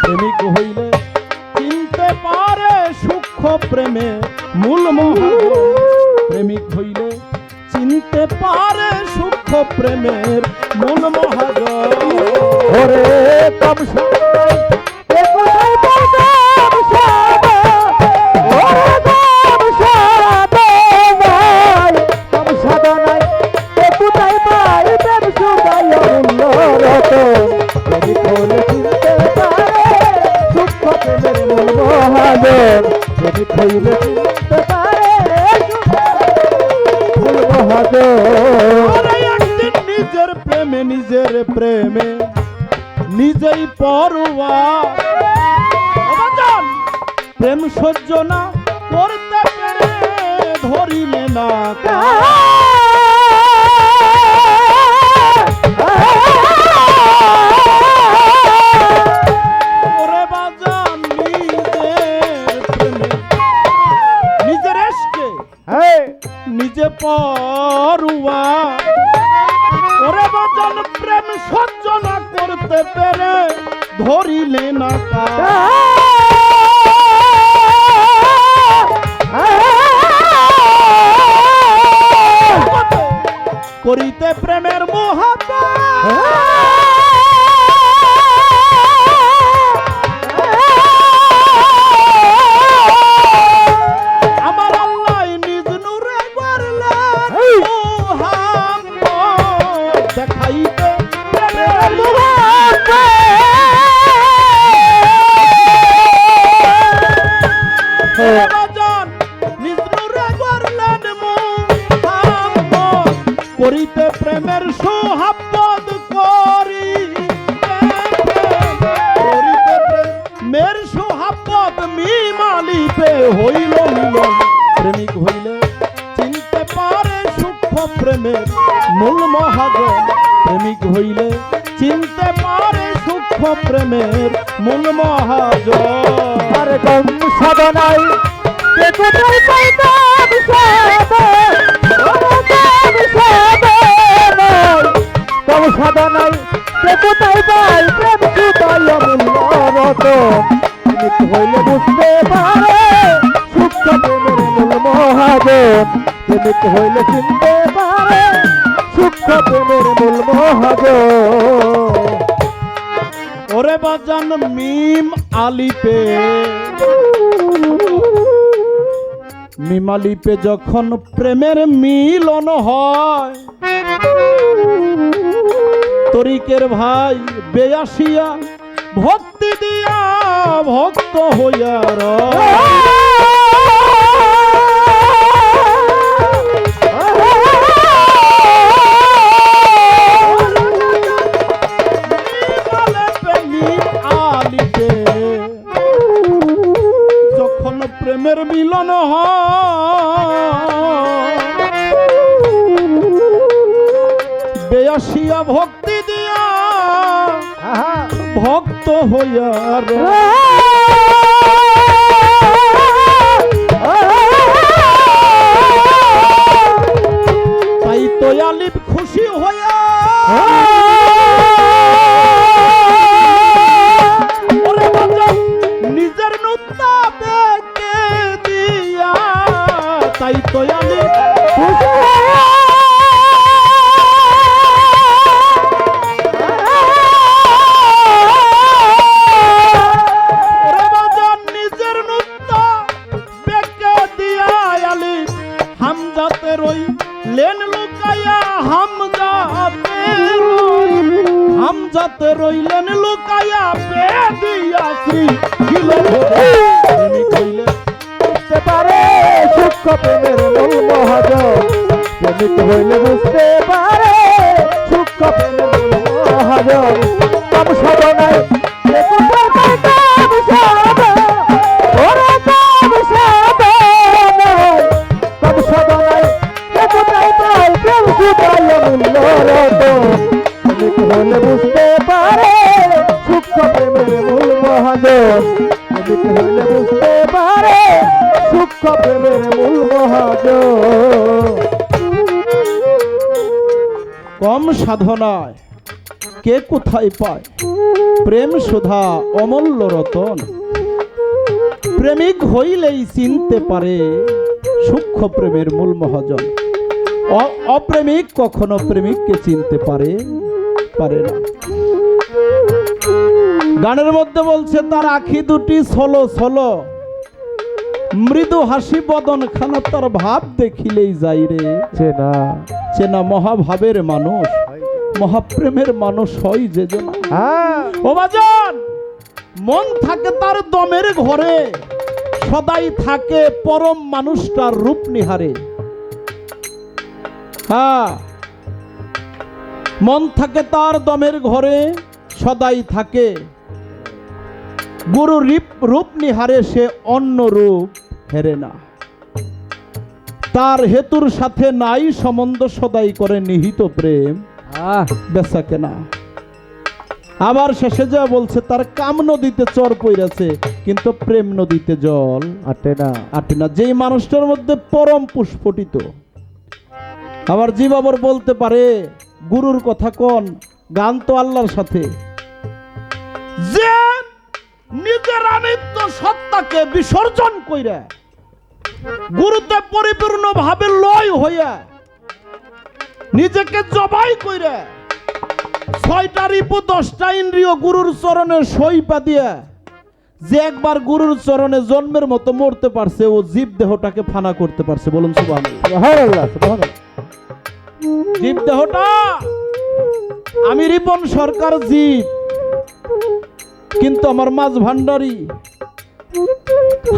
প্রেমিক হইলে চিনতে পারে সূক্ষ্ম প্রেমে মূল মহাজন। প্রেমিক হইলে চিনতে পারে সূক্ষ্ম প্রেমের মূল মহাজন। ওরে কম সাধনায় কোথায় পাইবে নিজের প্রেমে নিজের প্রেমে নিজেই পরোয়া। প্রেম সহ্য না করতে পেরে ধরিলে না ওরে বাজান, নিজের প্রেমে নিজের এসকে নিজে পরোয়া। ওরে বাজান, প্রেম সহ্য না করতে পেরে ধরিলে না করিতে প্রেমের মহাত্মা। আমার আল্লাহ নিজ নূরে গড়লেন মুহাম্মদ, দেখাইতে প্রেমের মহাত্মা। মিমালিপে হইল মিলন প্রেমিক হইলে চিনতে পারে সূক্ষ্ম প্রেমের মূল মহাজন প্রেমিক হইলে চিনতে পারে সূক্ষ্ম প্রেমের মূল মহাজন আরে কম সাধনায় কে কোথায় পাইতাম সাধন কম সাধনায় কে কোথায় পাই প্রেম সুতায় অমূল্য রতন প্রেমিক হইলে বুঝতে পারে সূক্ষ্ম প্রেমের মূল মহাজন প্রেমিক হইলে চিনতে পারে সূক্ষ্ম প্রেমের মূল মহাজন ওরে বাজান মিম আলিপে মিমালিপে যখন প্রেমের মিলন হয় তরিকের ভাই বেয়াসিয়া ভক্তি দিয়া ভক্ত হইয়া যখন প্রেমের মিলন হয় বেয়াসিয়া ভক্তি দিয়া ভক্ত হইয়া তাই তো আলিফ খুশি হইয়া নিজের নুত্তা বেঁকে দিয়া তাই তো আলিফ খুশি হামজাতে রইলেন লুকাইয়া বেদিয়া শ্রী প্রেমিক হইলে বুঝতে পারে সূক্ষ্ম প্রেমের মূল মহাজন প্রেমিক হইলে বুঝতে পারে সূক্ষ্ম প্রেমের মূল মহাজন কম সাধনায় কে কোথায় পাইতাম সাধন ওরে কম সাধনায় কম সাধনায় কে কোথায় পাই প্রেম সুতায় অমূল্য রতন প্রেমিক হইলে বুঝতে পারে সূক্ষ্ম প্রেমের মূল মহাজন প্রেমিক হইলে বুঝতে পারে সূক্ষ্ম প্রেমের মূল মহাজন কম সাধনায় কে কোথায় পায় প্রেম সুধা অমূল্য রতন প্রেমিক হইলেই চিনতে পারে সূক্ষ্ম প্রেমের মূল মহাজন অপ্রেমিক কখনো প্রেমিককে চিনতে পারে না গানের মধ্যে বলছে তার আখি দুটি ছলো ছলো মৃদু হাসি বদন খানা তার ভাব দেখিলেই যাই রে চেনা চেনা মহাভাবের মানুষ মহাপ্রেমের মানুষ হয় যে জন ও বাজান মন থাকে তার দমের ঘরে সদাই থাকে পরম মানুষটার রূপ নিহারে হ্যাঁ মন থাকে তার দমের ঘরে সদাই থাকে গুরু রূপ নিহারে সে অন্য রূপ হেরে না তার হেতুর সাথে নাই সম্বন্ধ সদাই করে নিহিত প্রেম বেচা কেনা আবার শেষে যা বলছে তার কাম নদীতে চর পইরাছে কিন্তু প্রেম নদীতে জল আটে না যেই মানুষটার মধ্যে পরম পুষ্পটিত আবার জীবাবর বলতে পারে গুরুর কথা কোন গান তো আল্লাহর সাথে যে নিজের আনিত্য সত্তাকে বিসর্জন কইরা গুরুতে পরিপূর্ণ ভাবে লয় হইয়া নিজেকে জবাই কইরা 6টা রিপু 10টা ইন্দ্রিয় গুরুর চরণে সইপা দিয়া যে একবার গুরুর চরণে জন্মের মতো মরতে পারছে ও জীব দেহটাকে ফানা করতে পারছে বলুন সুবহানাল্লাহ জীব দেহটা আমি রিপন সরকার জীব কিন্তু আমার মাঝ ভান্ডারী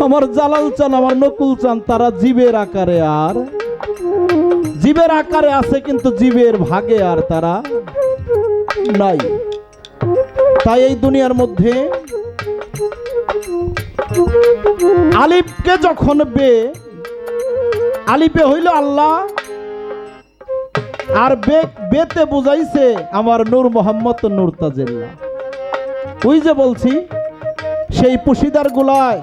আমার জালাল চান আমার নকুল চান তারা জীবের আকারে আর জীবের আকারে আছে কিন্তু জীবের ভাগে আর তারা নাই তাই এই দুনিয়ার মধ্যে আলিফকে যখন আলিফে হইল আল্লাহ, আর বেতে বুঝাইছে আমার নূর মোহাম্মদ নূর তাজেল্লাহ। ওই যে বলছি সেই পুশিদার গুলায়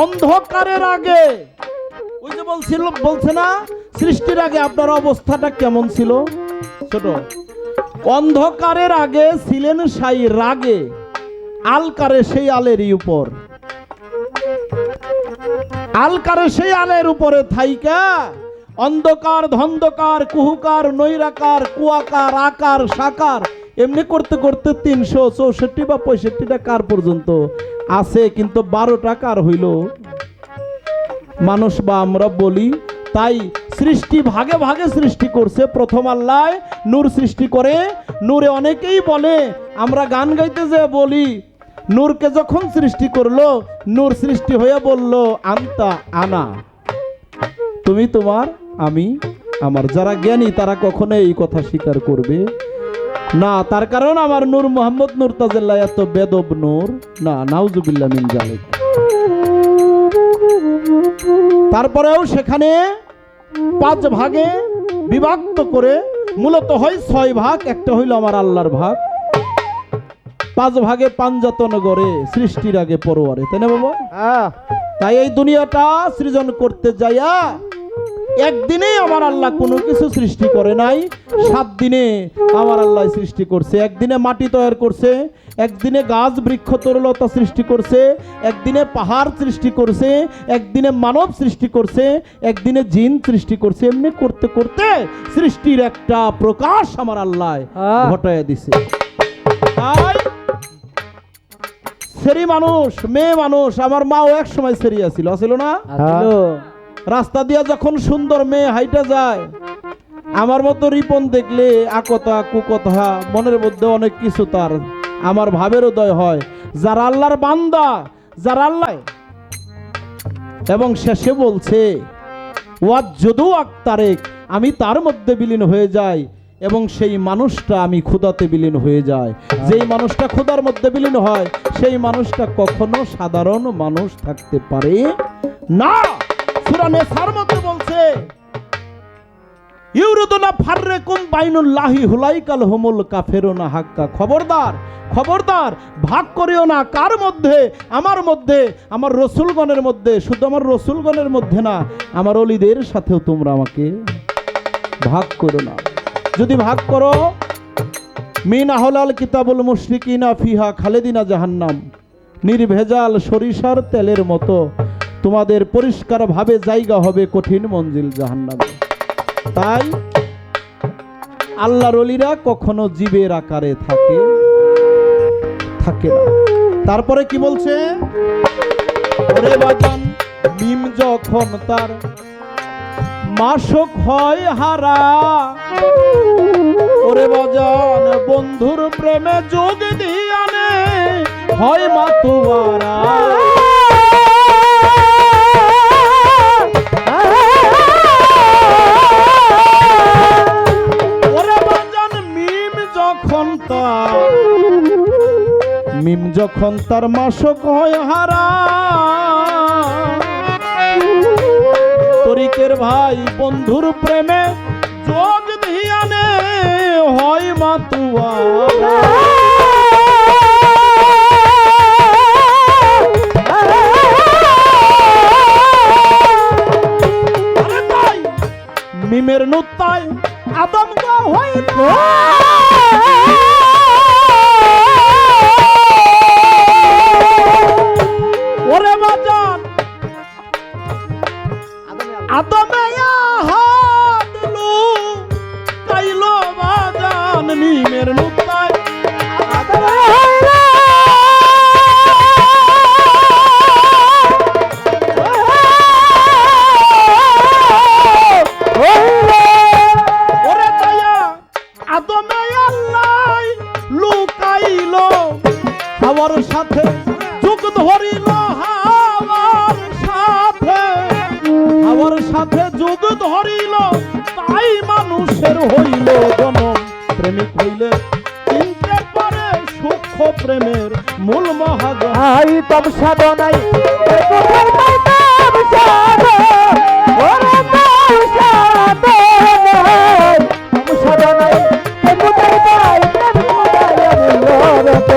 অন্ধকারের আগে, ওই যে বলছে না সৃষ্টির আগে আপনার অবস্থাটা কেমন ছিল ছোট, অন্ধকারের আগে ছিলেন সাই রাগে, আলকারে সেই আলেরই উপর, আলকারে সেই আলের উপরে থাইকা অন্ধকার ধন্ধকার কুহুকার নৈরাকার কুয়াকার আকার সাকার এমনি করতে করতে 364 বা 65টা কার পর্যন্ত আছে, কিন্তু 12টা কার হইল মানুষ বা আমরা বলি। তাই সৃষ্টি ভাগে ভাগে সৃষ্টি করছে। প্রথম আল্লাহ নূর সৃষ্টি করে, নূরে অনেকেই বলে, আমরা গান গাইতে যে বলি নূরকে যখন সৃষ্টি করলো, নূর সৃষ্টি হয়ে বলল আন্তা আনা, তুমি তোমার আমি আমার। যারা জ্ঞানী তারা কখনো এই কথা স্বীকার করবে না, তার কারণ আমার নূর মোহাম্মদ নূর তাজেল্লাহ এত বেদব নূর না, নাউজুবিল্লাহ মিন জালিক। তারপরেও সেখানে 5 ভাগে বিভক্ত করে মূলত হয় 6 ভাগ, একটা হইল আমার আল্লাহর ভাগ। 5 ভাগে পাঞ্জাতন গড়ে সৃষ্টির আগে পরোয়ারে, তাই না বাবা? তাই এই দুনিয়াটা সৃজন করতে যাইয়া একদিনে আমার আল্লাহ কোনো কিছু সৃষ্টি করে নাই, 7 দিনে আমার আল্লাহ সৃষ্টি করছে। একদিনে মাটি তৈরি করছে, একদিনে গাছ বৃক্ষ তরুলতা সৃষ্টি করছে, একদিনে পাহাড় সৃষ্টি করছে, একদিনে মানব সৃষ্টি করছে, একদিনে জিন সৃষ্টি করছে। এমনি করতে করতে সৃষ্টির একটা প্রকাশ আমার আল্লাহ ঘটায় দিছে। তাই সেরি মানুষ, মেয়ে মানুষ, আমার মাও এক সময় সেরি আছিল, আছিল না? রাস্তা দিয়া যখন সুন্দর মেয়ে হাইটা যায়, আমার মতো রিপন দেখলে আকথা কুকথা মনের মধ্যে অনেক কিছু তার আমার ভাবের উদয় হয়। যারা আল্লাহর বান্দা, যারা আল্লাহ, এবং শেষে বলছে ওয়াজ্জুদু আক্তারেক, আমি তার মধ্যে বিলীন হয়ে যাই এবং সেই মানুষটা আমি ক্ষুধাতে বিলীন হয়ে যায়। যেই মানুষটা ক্ষুধার মধ্যে বিলীন হয় সেই মানুষটা কখনো সাধারণ মানুষ থাকতে পারে না। সূরা নেসার মধ্যে বলছে ইউরিদুনা ফাররিকুম বাইনুল্লাহি হুলাইকাল হুমুল কাফিরুনা হাক্কা, খবরদার খবরদার ভাগ করিও না কার মধ্যে, আমার মধ্যে, আমার রসুলগণের মধ্যে। শুধু আমার রসুলগণের মধ্যে না, আমার ওলিদের সাথেও তোমরা আমাকে ভাগ করো না। যদি ভাগ করো মিন আহলাল কিতাবুল মুশরিকিনা ফিহা খালিদিনা জাহান্নাম, নির্ভেজাল সরিষার তেলের মতো তোমাদের পরিষ্কার ভাবে জায়গা হবে কঠিন মঞ্জিল জাহান্নামে। তাই আল্লাহর ওলিরা কখনো জীবের আকারে থাকে না। তারপরে কি বলছে, ওরে বাজান মিম যখন তার মাসক হয় হারা, ওরে বাজান বন্ধুর প্রেমে যোগ দিয়ানে হয় মাতুয়ারা। মিম যখন তার মাসক হয় হারা, তরিকের ভাই বন্ধুর প্রেমে যোগ ধিয়ানে হয় মাতুয়ারা। মিমের নুত্তায় আদম গো হইল, ওরে বাজান আদমে হাদলু কাইলো বাজান মিমের নুত্তায় আদম হইল। ওরে দয়া আদমে আল্লাহ লুকাইলো, হাওয়ার সাথে যুগ ধরিল, হাওয়ার সাথে যুগ ধরিল, তাই মানুষের হইল জনম। প্রেমিক হইলে চিনতে পারে সূক্ষ্ম প্রেমের মূল মহাজন। পাইতাম সাধনাই এ কোথায় পাইতাম সাধন ওরে পাই সাধনাই তাম সাধনাই এ কোথায় পাইতাম রত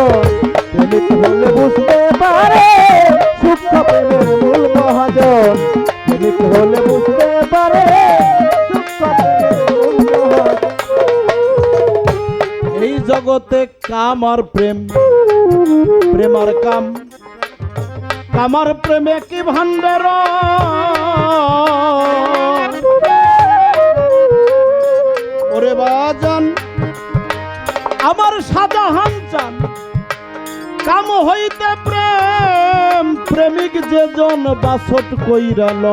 প্রেমিক হলে বুঝতে পারে সূক্ষ্ম প্রেমের মূল মহাজন প্রেমিক হলে বুঝতে পারে সূক্ষ্ম প্রেমের মূল মহাজন। এই জগতে কাম আর প্রেম, প্রেম আর কাম, কামার প্রেমে কি ভান্ডার ওরে বাজান আমার শাহজাহান চান কাম হইতে প্রেম, প্রেমিক যে জন বাসট কইরাল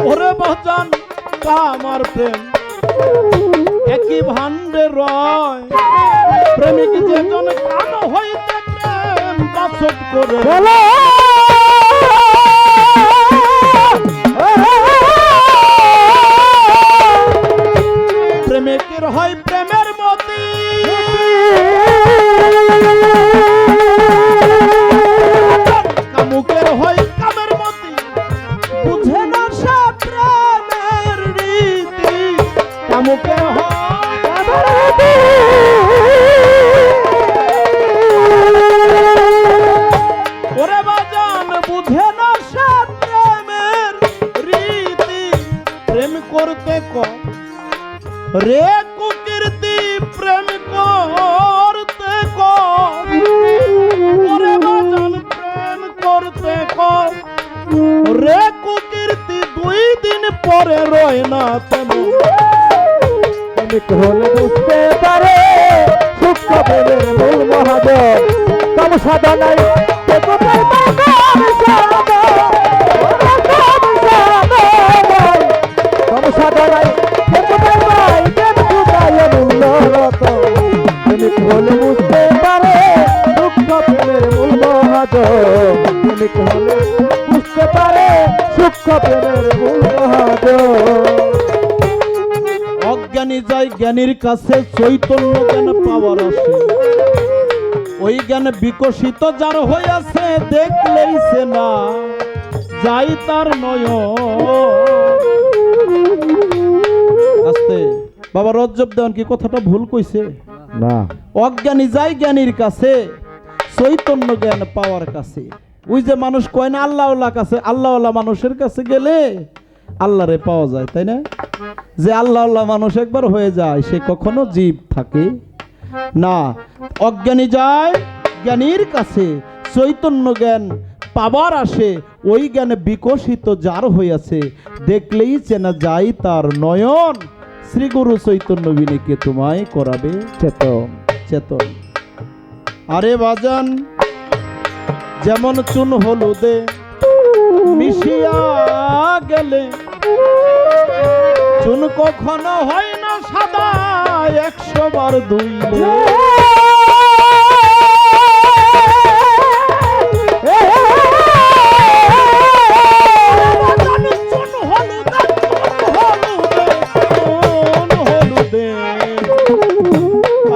ওরে বাজান কামার প্রেম একই ভান্ডে রয়, প্রেমিক যে জন কাম হইতে প্রেম বাসট করে প্রেমিকের হয় প্রেমের মতি কামুকের হয় কামের মতি বুঝে না সে প্রেমের রীতি কামুকের হয় ওরে বাজান বুঝে না সে প্রেমের রীতি প্রেম করতে কম রে কুকীর্তি প্রেম করতে কম ওরে বাজান প্রেম করতে কম রে কুকীর্তি 2 দিন পরে রয় না তেমন প্রেমিক হলে বুঝতে পারে সূক্ষ্ম প্রেমের মূল মহাজন তাম সাধনাই এ কোথায় পাইতাম সাধন ওরে তাম সাধনাই তাম সাধনাই এ কোথায় পাইতাম খুদায় মূল রত প্রেমিক হলে বুঝতে পারে সূক্ষ্ম প্রেমের মূল মহাজন প্রেমিক হলে বুঝতে পারে সূক্ষ্ম প্রেমের মূল মহাজন। অজ্ঞানী যায় জ্ঞানীর কাছে চৈতন্য জ্ঞান পাওয়ার আসে, ওই জ্ঞান বিকশিত যার হইয়াছে দেখলেই সে না যাই তার নয়ন। আস্তে বাবা রজ্জব দেওয়ান কি কথাটা ভুল কইছে? না অজ্ঞানী যায় জ্ঞানীর কাছে চৈতন্য জ্ঞান পাওয়ার কাছে। ওই যে মানুষ কয় না আল্লাহওয়ালা কাছে, আল্লাহওয়ালা মানুষের কাছে গেলে আল্লাহরে পাওয়া যায়, তাই না? যে আল্লাহওয়ালা মানুষ একবার হয়ে যায় সে কখনো জীব থাকে না। অজ্ঞানী যায় জ্ঞানীর কাছে চৈতন্য জ্ঞান পাবার আসে, ওই জ্ঞানে বিকশিত যার হইয়াছে দেখলেই চেনা যায় তার নয়ন। শ্রী গুরু চৈতন্য বিনীকে তোমায় করাবে চেতন চেতন। আরে বাজান যেমন চুন হলুদে মিশিয়া গেলে চুন কখনো হয় না সাদা 100 বার ধুইলে। চুন হলুদে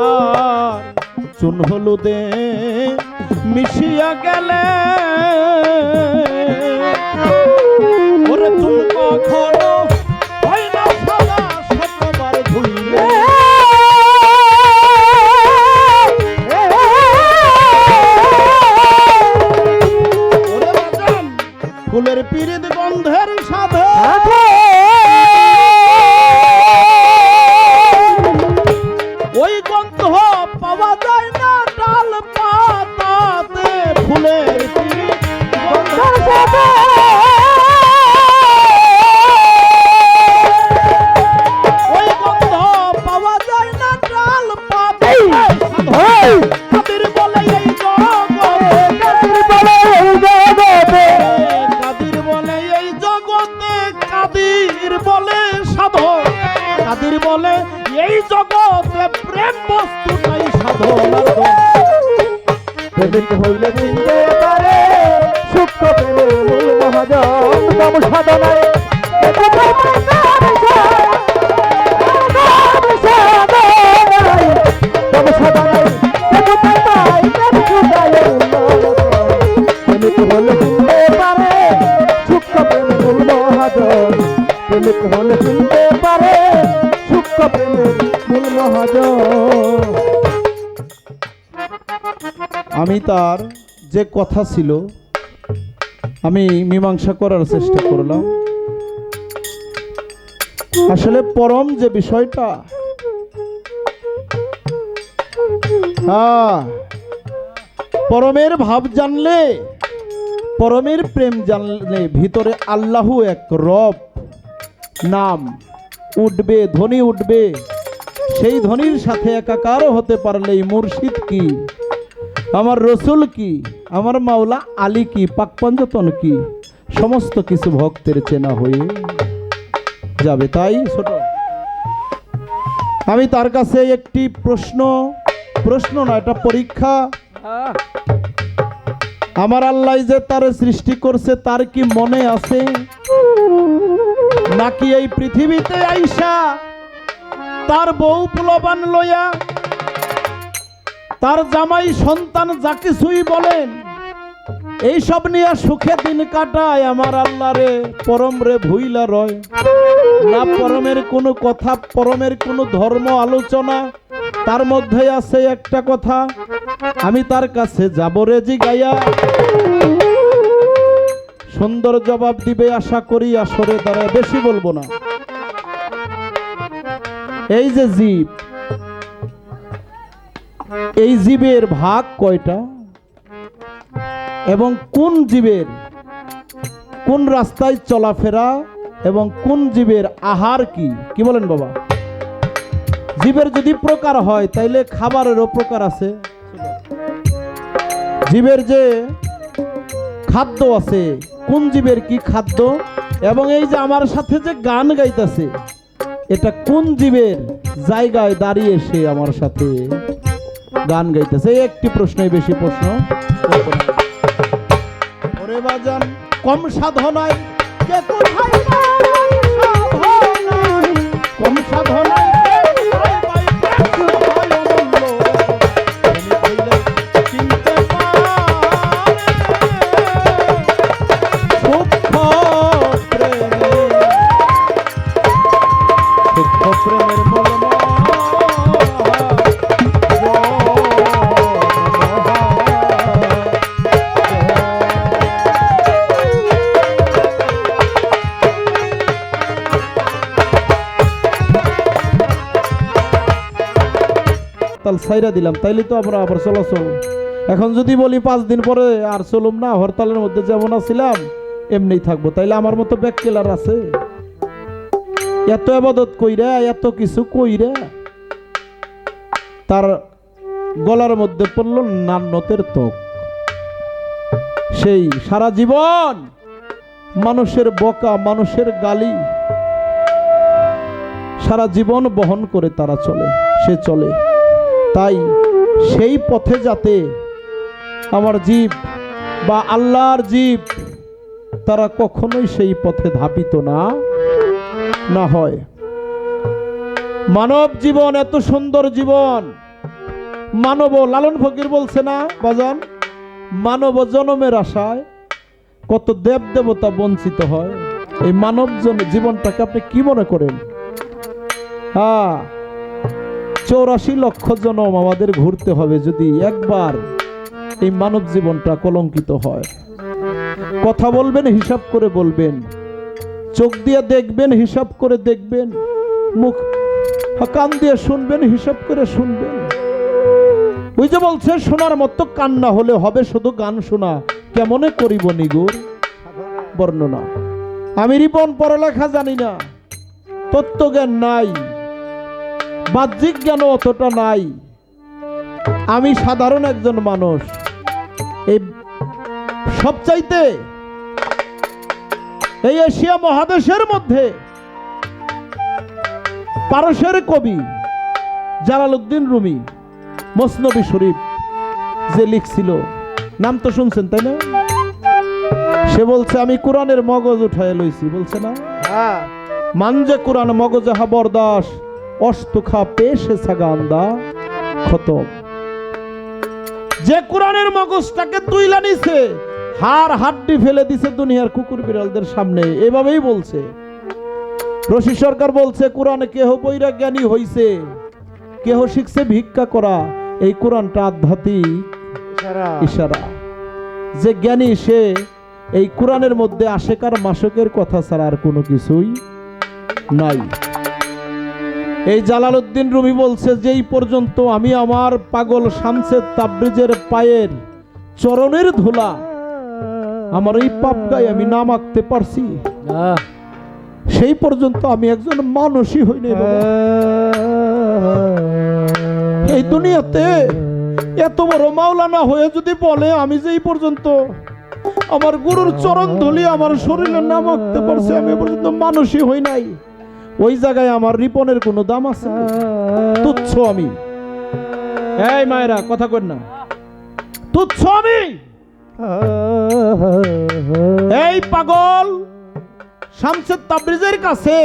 আর চুন হলুদে মিশিয়া গেলে ওরে চুন কখনো হয় না সাদা 100 বার ধুইলে। ওরে বাজান ফুলের পিরিত গন্ধের সাথে ওই গন্ধ পাওয়া যায় না ডাল পাতাতে ফুলের পিরিত গন্ধের সাথে। ওই গন্ধ পাওয়া যায় না ডাল পাতাতে কাদির বলে এই জগতে, কাদির বলে এই জগতে, কাদির বলে এই জগতে, কাদির বলে সাধন, কাদির বলে এই জগতে প্রেম বস্তুটাই সাধন। প্রেমিক হইলে বুঝতে পারে সূক্ষ্ম প্রেমের মূল মহাজন তাম সাধনাই এ কোথায় পাইতাম সাধন আমি তার যে কথা ছিল আমি মীমাংসা করার চেষ্টা করলাম। আসলে পরম যে বিষয়টা, পরমের ভাব জানলে, পরমের প্রেম জানলে ভিতরে আল্লাহ এক রব নাম উঠবে, ধ্বনি উঠবে। সেই ধ্বনির সাথে একাকার হতে পারলেই মুর্শিদ কি, আমার রসুল কি, আমার মাওলা আলী কি, পাকপঞ্জতন কি, সমস্ত কিছু ভক্তের চেনা হয়ে যাবে। তাই ছোট আমি তার কাছে একটি প্রশ্ন না, এটা পরীক্ষা। আমার আল্লাহ যে তার সৃষ্টি করছে তার কি মনে আছে, নাকি এই পৃথিবীতে আইসা তার বউ পুলবান লইয়া, তার জামাই সন্তান যা কিছুই বলেন এইসব নিয়ে সুখে দিন কাটায় আমার আল্লাহ রে, পরম রে ভুইলা রয় না? পরমের কোনো কথা, পরমের কোনো ধর্ম আলোচনা তার মধ্যে আছে একটা কথা, আমি তার কাছে যাব রে জিগাইয়া, সুন্দর জবাব দিবে আশা করি আসরে দাঁড়ায়। বেশি বলবো না। এই যে জীব, এই জীবের ভাগ কয়টা এবং কোন জীবের কোন রাস্তায় চলাফেরা এবং কোন জীবের আহার কি, কি বলেন বাবা? জীবের যদি প্রকার হয় তাইলে খাবারেরও প্রকার আছে। জীবের যে খাদ্য আছে, কোন জীবের কি খাদ্য, এবং এই যে আমার সাথে যে গান গাইতেছে এটা কোন জীবের জায়গায় দাঁড়িয়ে সে আমার সাথে গান গাইতেছে। এই একটি প্রশ্নই, বেশি প্রশ্ন ওরে বাজান। কম সাধনায় কে কোথায় সাধনায়, কম সাধনায় প্রেমের মলম তাল সাইরা দিলাম, তাইলে তো আমরা আবার চলাচল। এখন যদি বলি 5 দিন পরে আর চলুম না, হরতালের মধ্যে যেমন আছিলাম এমনি থাকবো, তাইলে আমার মতো ব্যাককেলার আছে? এত আবাদত কইরা, এত কিছু কইরা তার গলার মধ্যে পড়ল নান্নতের ত্বক। সেই সারা জীবন মানুষের বকা, মানুষের গালি সারা জীবন বহন করে তারা চলে, সে চলে। তাই সেই পথে যাতে আমার জীব বা আল্লাহর জীব তারা কখনোই সেই পথে ধাপিত না হয়। মানব জীবন এত সুন্দর জীবন, মানব লালন ফকির বলছে না বাজান, মানব জনমের আশায় কত দেব দেবতা বঞ্চিত হয়। এই মানব জীবনটাকে আপনি কি মনে করেন? 84 লক্ষ জনম আমাদের ঘুরতে হবে যদি একবার এই মানব জীবনটা কলঙ্কিত হয়। কথা বলবেন হিসাব করে বলবেন, চোখ দিয়ে দেখবেন হিসাব করে দেখবেন, মুখ কান দিয়ে শুনবেন হিসাব করে শুনবেন। ওই যে বলছে শোনার মতো কান না হলে হবে শুধু গান শোনা, কেমনে করিব নিগুর বর্ণনা। আমি রিপন পড়ালেখা জানি না, তত্ত্বজ্ঞান নাই, বাহ্যিক জ্ঞান অতটা নাই। আমি সাধারণ একজন মানুষ। এই সবচাইতে এই এশিয়া মহাদেশের মধ্যে পারস্যের কবি জালালউদ্দিন রুমি মসনবী শরীফ যে লিখছিল, নাম তো শুনছেন তাই না? সে বলছে আমি কোরআনের মগজ উঠায় লইছি, বলছে না? মানজে কোরআন মগজে হাবরদাস, অস্তখা পেশে সাগান্দা খতম। যে কোরআনের মগজটাকে তুইলা নিছে, হাড় হাড্ডি ফেলে দিছে দুনিয়ার কুকুর বিড়ালদের সামনে, এভাবেই বলছে। রশি সরকার বলছে কোরআন কেহ বৈরা জ্ঞানী হইছে, কেহ শিখছে ভিক্ষা করা, এই কোরআনটা আধ্যাত্মিক ইশারা। যে জ্ঞানী সে এই কোরআনের মধ্যে আশেকার মাসকের কথা ছাড়া আর কোনো কিছুই নাই। এই জালালউদ্দিন রুমি বলছে যেই পর্যন্ত আমি আমার পাগল শামসে তাবরিজের পায়ের চরণের ধুলা আমার এই পাপ গায়ে আমি না মাখতে পারছি, সেই পর্যন্ত আমি একজন মানুষই হই নাই বাবা। এই দুনিয়াতে এত বড় মাওলানা হয়ে যদি বলে আমি যে এই পর্যন্ত আমার গুরুর চরণ ধুলি আমার শরীরে না মাখতে পারছি, আমি এ পর্যন্ত মানুষই হই নাই, ওই জায়গায় আমার রিপনের কোনো দাম আছে? তুচ্ছ আমি। এই মায়েরা কথা কর না, তুচ্ছ আমি। এই পাগল শামসে তাবরিজের কাছে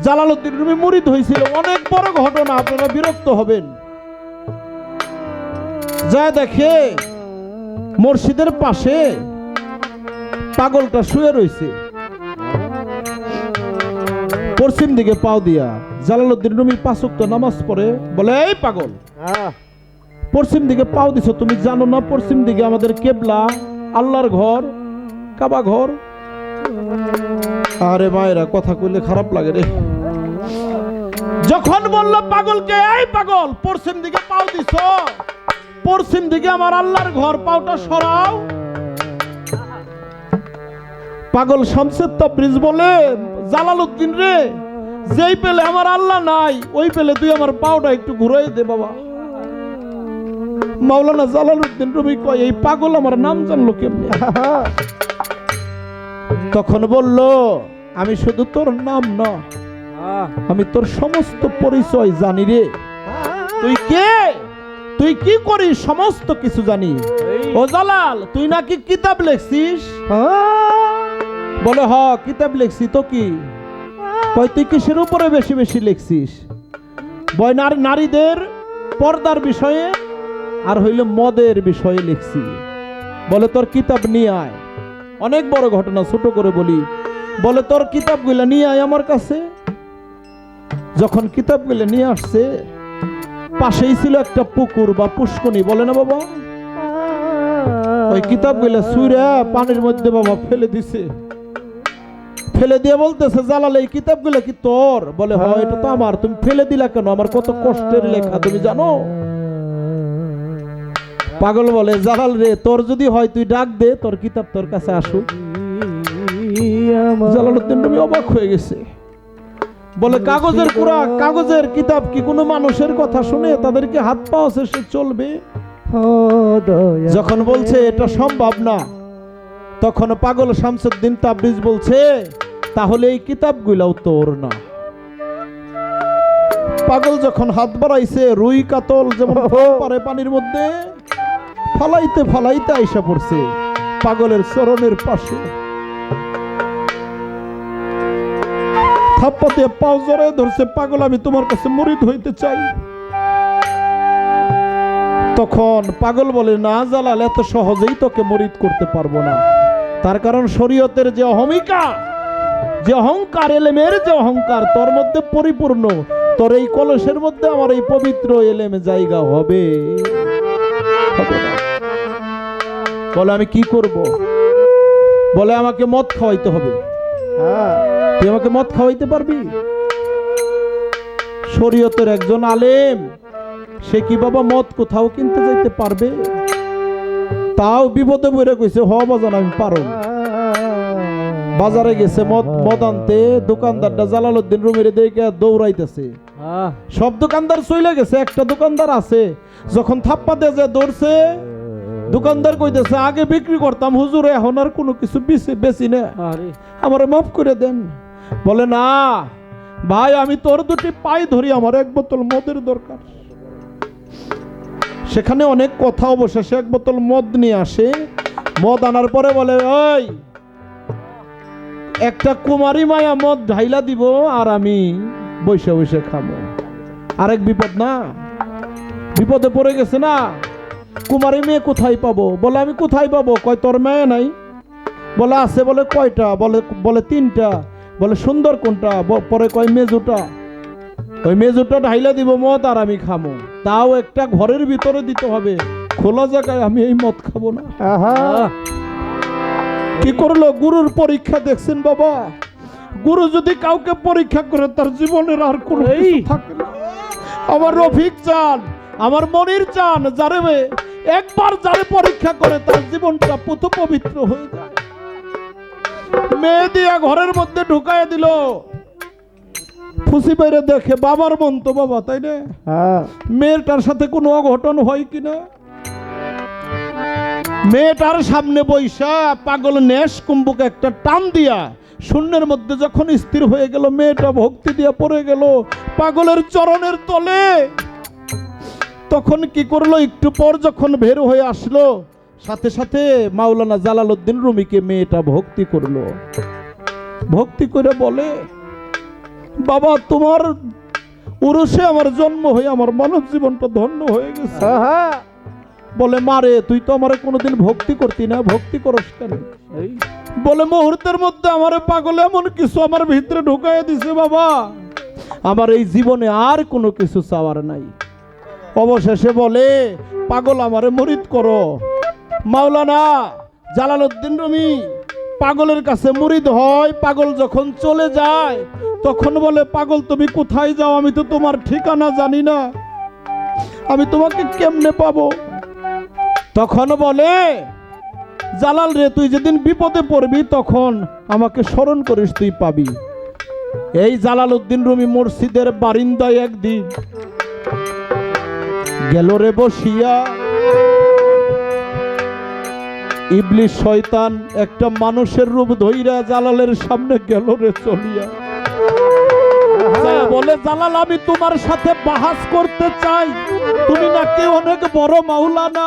জালালউদ্দিন রুমি মুরিদ হয়েছিল। অনেক বড় ঘটনা, আপনারা বিরক্ত হবেন। যা দেখে মসজিদের পাশে পাগলটা শুয়ে রয়েছে, পশ্চিম দিকে পাও দিয়া। জালালউদ্দিন রুমি 5 ওয়াক্ত নামাজ পড়ে, বলে এই পাগল পশ্চিম দিকে পাও দিছো, তুমি জানো না পশ্চিম দিকে আমাদের কেবলা, আল্লাহর ঘর, কাবা ঘর? আরে মায়েরা কথা কইলে খারাপ লাগে রে। যখন বলল পাগলকে, এই পাগল পশ্চিম দিকে পাও দিছো, পশ্চিম দিকে আমার আল্লাহর ঘর, পাওটা সরাও। পাগল শামসে তাবরিজ বলে, জালালউদ্দিন রে, যেই পেলে আমার আল্লাহ নাই ওই পেলে তুই আমার পাওটা একটু ঘুরাই দে বাবা। মাওলানা জালালউদ্দিন রুমি কয়, এই পাগল আমার নাম জানলো কেমনে? তখন বলল, আমি শুধু তোর নাম না, আমি তোর সমস্ত পরিচয় জানি রে। তুই কে, তুই কি করিস, সমস্ত কিছু জানি। ও জালাল, তুই নাকি কিতাব লেখছিস? বলে হ, কিতাব লেখছি। তো কি কয়, তুই কিসের উপরে বেশি বেশি লেখছিস? বয়নার নারীদের পর্দার বিষয়ে আর হইল মদের বিষয়ে লিখছি। বলে তোর কিতাব নিয়ে আয়। অনেক বড় ঘটনা, ছোট করে বলি। বলে তোর কিতাবগুলা নিয়ে আয় আমার কাছে। যখন কিতাবগুলা নিয়ে আসছে, পাশেই ছিল একটা পুকুর বা পুষ্কনি, বলে না বাবা? ওই কিতাবগুলা ছুঁড়া পানির মধ্যে বাবা ফেলে দিছে। ফেলে দিয়ে বলতেছে, জালাল এই কিতাবগুলা কি তোর? বলে হয়, এটা তো আমার। তুমি ফেলে দিলা কেন? আমার কত কষ্টের লেখা তুমি জানো? পাগল বলে, জালাল রে, তোর যদি হয় তুই ডাক দে, তোর কিতাব তোর কাছে আসুক। জালালউদ্দিন রুমি অবাক হয়ে গেছে। বলে, কাগজের পুরা কাগজের কিতাব কি কোনো মানুষের কথা শুনে তাদেরকে হাত পাও সে চলবে? যখন বলছে এটা সম্ভব না, তখন পাগল শামসুদ্দিন তাবরিজ বলছে, তাহলে এই কিতাবগুলাও তোর না। পাগল যখন হাত বাড়াইছে, রুই কাতল যেমন পারে পানির মধ্যে, ফালাইতে ফালাইতে আইসা পড়ছে পাগলের চরণের পাশে। থাপ্পা দিয়ে পাও জড়ায় ধরছে, পাগল আমি তোমার কাছে মুরিদ হইতে চাই। তখন পাগল বলে, না জালাল, এত সহজেই তোকে মুরিদ করতে পারবো না। তার কারণ শরীয়তের যে অহমিকা, যে অহংকার, এলেমের যে অহংকার তোর মধ্যে পরিপূর্ণ, তোর এই কলসের মধ্যে আমার এই পবিত্র এলেমে জায়গা হবে না। বলে, আমি কি করব? বলে, আমাকে মদ খাওয়াইতে হবে। তুই আমাকে মদ খাওয়াইতে পারবি? শরীয়তের একজন আলেম, সে কি বাবা মদ কোথাও কিনতে যাইতে পারবে? তাও বিপদে পড়ে কইছে, হ বাজান আমি পারো। বাজারে গেছে মদ আনতে, দোকানদারটা জালালউদ্দিন রুমির দেখে দৌড়াইতেছে। সব দোকানদার চলে গেছে, একটা দোকানদার আছে। যখন থাপ্পা দিয়ে যে দৌড়ছে, দোকানদার কইতেছে, আগে বিক্রি করতাম হুজুর, এখন আর কোনো কিছু বেশি না, আমার মাফ করে দেন। বলে, না ভাই, আমি তোর দুটি পাই ধরি, আমার 1 বোতল মদের দরকার। সেখানে অনেক কথা, অবশেষে 1 বোতল মদ নিয়ে আসে। মদ আনার পরে বলে, ওই একটা কুমারী মায়া মদ ঢাইলা দিব, আর আমি বসে বসে খাবো। আরেক বিপদ না, বিপদে পড়ে গেছে না। কুমারী মেয়ে কোথায় পাবো? বলে, আমি কোথায় পাবো? কয়, তোর মেয়ে নাই? বলে, আছে। বলে, কয়টা? বলে 3টা। বলে, সুন্দর কোনটা? পরে কয়, মেজুটা। ওই মেজুরটা ঢাইলা দিব মদ আর আমি খামো, তাও একটা ঘরের ভিতরে দিতে হবে, খোলা জায়গায় আমি এই মদ খাবো না। আহা কি করলো? গুরুর পরীক্ষা দেখছেন বাবা, গুরু যদি কাউকে পরীক্ষা করে তার জীবনের আর কোনো কিছু থাকে না। আমার রফিক চান, আমার মনির চান, যারে একবার যারে পরীক্ষা করে তার জীবনটা পুত পবিত্র হয়ে যায়। মেয়ে দিয়া ঘরের মধ্যে ঢুকায় দিল, ফুসি বাইরে দেখে বাবার মন তো বাবা, তাই না? হ্যাঁ মেয়েটার সাথে কোনো অঘটন হয় কিনা। মেয়েটার সামনে বৈশা পাগল নেশ কুম্ভকে একটা টান দিয়া শূন্যের মধ্যে যখন স্থির হয়ে গেল, মেয়েটা ভক্তি দিয়া পড়ে গেল পাগলের চরণের তলে। তখন কি করলো? একটু পর যখন বের হয়ে আসলো, সাথে সাথে মাওলানা জালালউদ্দিন রুমিকে মেয়েটা ভক্তি করলো। ভক্তি করে বলে, বাবা তোমার উরুষে আমার জন্ম হয়ে আমার মানব জীবনটা ধন্য হয়ে গেছে। আহা বলে, মারে তুই তো আমারে কোনোদিন ভক্তি করতি না, ভক্তি করস কেন? বলে, মুহূর্তের মধ্যে আমারে পাগল এমন কিছু আমার ভিতরে ঢুকাইয়া দিছে বাবা, আমার এই জীবনে আর কোনো কিছু চাওয়ার নাই। অবশেষে বলে, পাগল আমারে মুরিদ করো। মাওলানা জালালউদ্দিন রুমি পাগলের কাছে মুরিদ হয়। পাগল যখন চলে যায় তখন বলে, পাগল তুমি কোথায় যাও? আমি তো তোমার ঠিকানা জানি না, আমি তোমাকে কেমনে পাবো? তখন বলে, জালাল রে, তুই যেদিন বিপদে পড়বি তখন আমাকে স্মরণ করিস, তুই পাবি। এই জালালউদ্দিন রুমি মসজিদের বারিন্দায় একদিন গেল রে বসিয়া, ইবলিশ শয়তান একটা মানুষের রূপ ধইরা জালালের সামনে গেল রে চলিয়া। বলে, জালাল আমি তোমার সাথে বাহাস করতে চাই, তুমি নাকি অনেক বড় মাওলানা,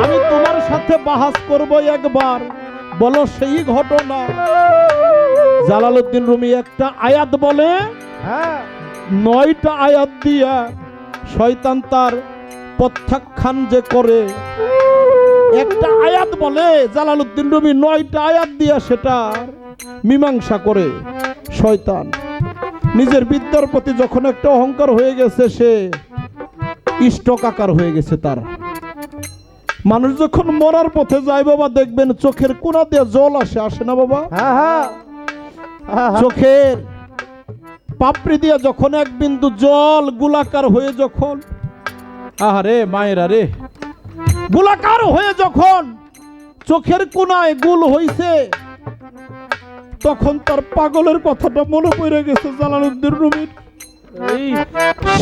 আমি তোমার সাথে বাহাস করব একবার, বলো সেই ঘটনা। জালালউদ্দিন রুমি একটা আয়াত বলে, হ্যাঁ 9টা আয়াত দিয়া শয়তান তার প্রত্যাখ্যান যে করে। একটা আয়াত বলে জালালউদ্দিন রুমি 9টা আয়াত দিয়া সেটা মীমাংসা করে। শয়তান নিজের বিদ্যার প্রতি যখন একটা অহংকার হয়ে গেছে, সে ইষ্টক আকার হয়ে গেছে তার। মানুষ যখন মরার পথে যায় বাবা, দেখবেন চোখের কোনা দিয়ে জল আসে না বাবা? চোখের পাপড়ি দিয়ে যখন এক বিন্দু জল গোলাকার হয়ে যখন, আহারে মায়েরা রে, গোলাকার হয়ে যখন চোখের কোনায় গুল হইছে, তখন তার পাগলের কথাটা মনে পড়ে গেছে জালালউদ্দিন রুমির।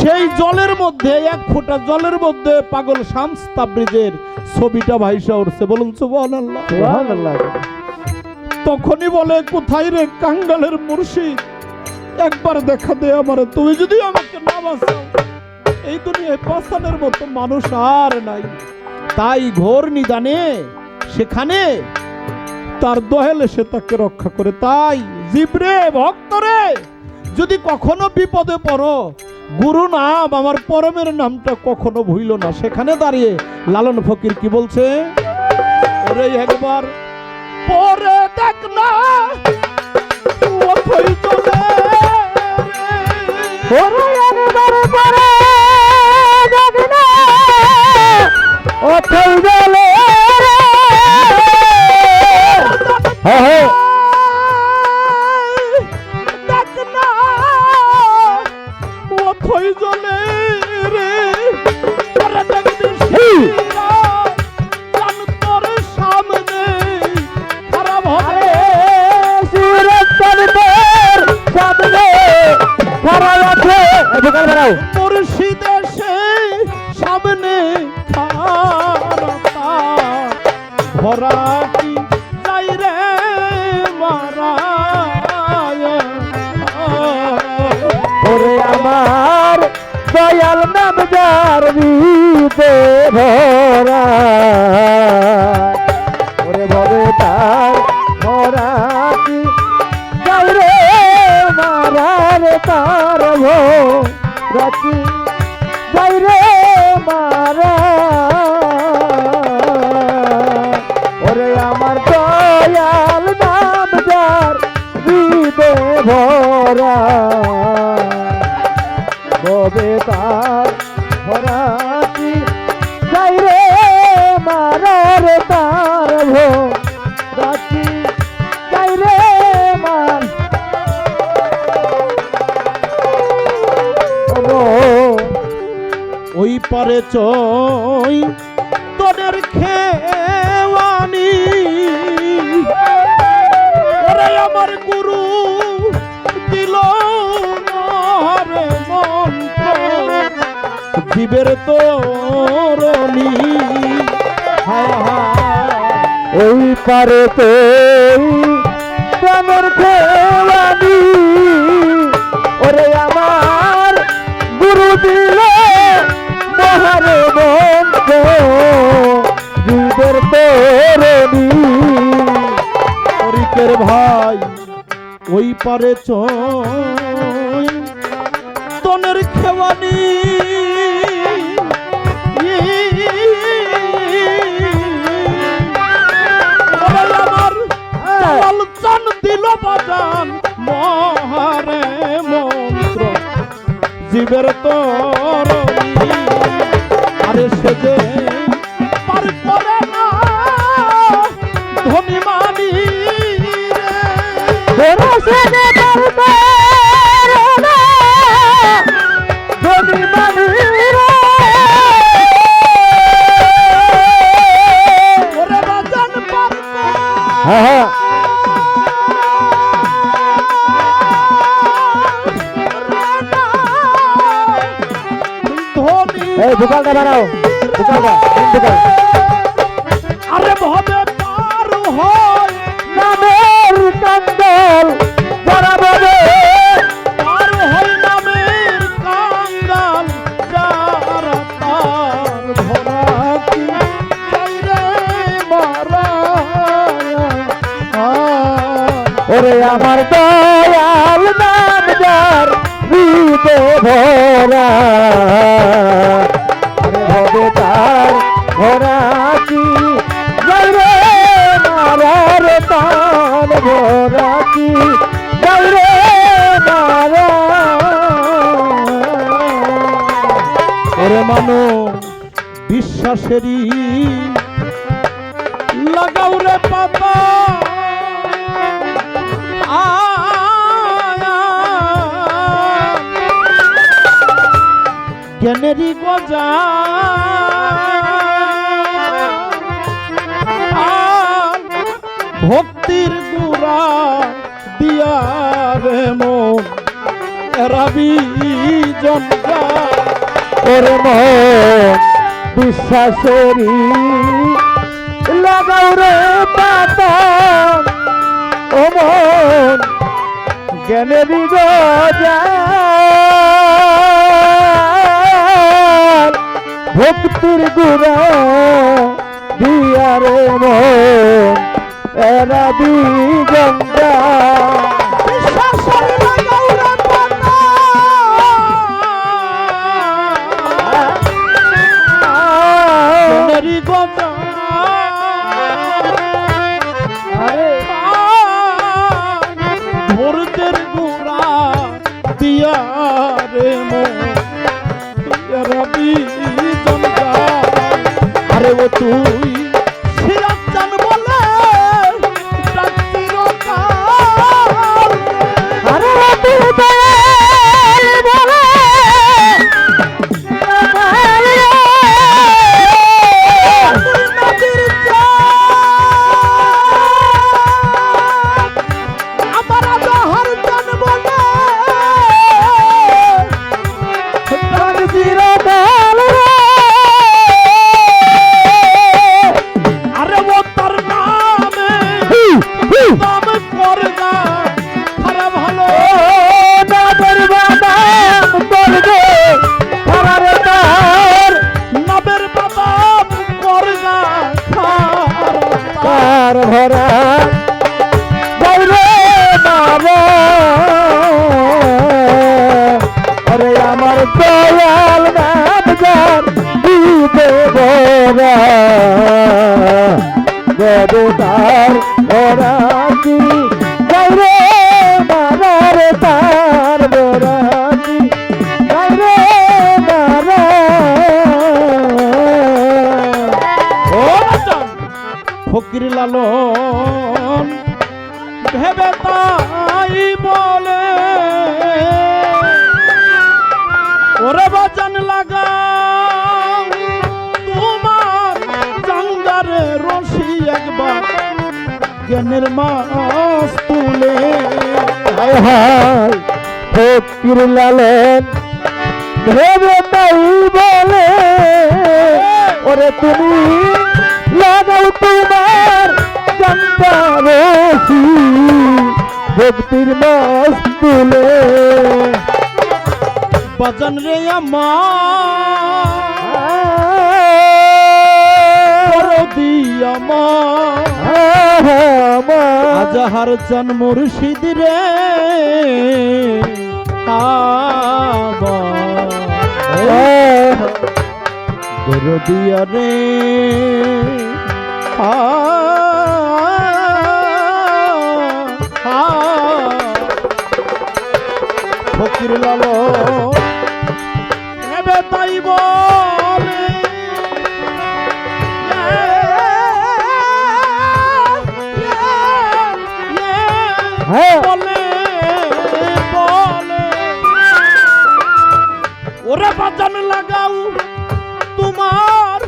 সেই জলের মধ্যে, 1 ফোঁটা জলের মধ্যে পাগল শামস তাবরিজের ছবিটা ভাইসা উঠছে। বলুন সুবহানাল্লাহ। সুবহানাল্লাহ। তখনই বলে, কোথায় রে কাঙ্গালের মুর্শিদ, একবার দেখা দে আমারে, তুমি যদি আমাকে না বাঁচাও এই দুনিয়ায় বাঁচানোর মতো মানুষ আর নাই। তাই ঘোর নিদানে সেখানে তার দহেলে সে তাকে রক্ষা করে। তাই জিবরে ভক্তরে, যদি কখনো বিপদে পড়ো, গুরু নাম আমার পরমের নামটা কখনো ভুইল না। সেখানে দাঁড়িয়ে লালন ফকির কি বলছে, ওরে একবার পরে দেখ না ওঠই চলে, ওরে একবার পরে দেখ না ওঠই চলে। দেখ না ওঠই চলে রে, পরে দেখবি শিরা জান তোর সামনে খারাপ হবে, সামনে খারাপ আছে। মুর্শিদ এসে সামনে খারাপ ভরা কি যাই রে মারা। ওরে আমার দয়াল নাম যার হৃদে ভরা, ওরে ভবে তার ভরা কি যাই রে মারা রে, তার ভরা কি যাই রে মারা। ওরে আমার দয়াল নাম যার হৃদে ভরা, পারে চই তোদের খেওয়ানি ওরে আমার গুরু দিল রে মন্ত্র জীবের তোরণী হায় হায় ওই পারে তো প্রেমের খেলানি ওরে আমার গুরু দিল মহারে মন্ত্র জীবের তোরণী তরিকের ভাই ওই পারে চই তোনের খেওয়ানি আমার লাল চান দিল বাজান মহারে মন্ত্র জীবের তরণী আরে সে যে পার করে না ধনী মানি ওরা সে যে পারবে না ধনী মানি রে ওরে বাজান পারবে হ্যাঁ ধনী এই দোকানটা বানাও দোকানটা দোকান আরে ভবে পার হয় নামের কান্দল যারা বলে পার হয় নামের কাঙ্গাল যারা তার ভরাতি চাইরে মারায়া ওরে আমার দয়াল নাম যার হৃদে ভরা আরে হবে তার ভরা কি যাইরে মারার তান ভরা কি যাইরে মারা ওরে মানো বিশ্বাসেরই লাগাও রে পাতা জ্ঞানেরই গজা ভক্তির গুড়া দিয়া রে মন এরাবি জনগা ওরে মন বিশ্বাসেরই লাগাও রে পাতা ও মন জ্ঞানেরই গজাল ভক্তির গুড়া দিয়া রে মন এরা গঙ্গা বিশ্বাসের লাগাও রে পাতা জ্ঞানেরই গজা ধৈর্যের গুড়া দিয়া রে মবি জনগা আরে ও তুই সিরাজ চান বলে ডাকির কাল আরে রাতে দয়াল বলে নদীর চাঁদ আমার আজহার চান বলে চিরকাল আরে ও তার নামে নাম করগা খারাপ ভালো নামের বাদাম করবে আমার তার নবের বাদাম করগা খারাপ তার ভরা যাইরে মারে আরে আমার দয়াল নাম যার দিতে ভরা দেবতার ওরা কি যাইরে মারার তার ভরা কি যাইরে মারা ও বাচ্চান ফকির লালন ভেবে তাই বলে ওরে বাজান লাগা জ্ঞানের মাছ তুলে হায় হায় ফকির লালন ভেবে তাই বলে ওরে তুমি লাগাও তোমার চন্দা রশি ভক্তির মাছ তুলে বাজান রে আমার আজাহার চান মুর্শিদ রে দরদিয়া রে ফকির লালো এবে তাই বলে বলে বলে ওরে বাজান লাগাও তোমার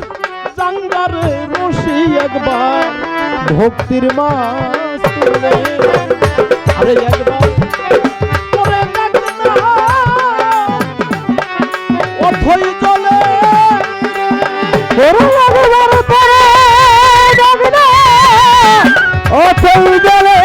জাঙ্গার রশি একবার ভক্তির মাছ তুলে আরে একবার ওরে দেখনা অথই জলে ওরে লাগবার পরে দেখনা অথই জলে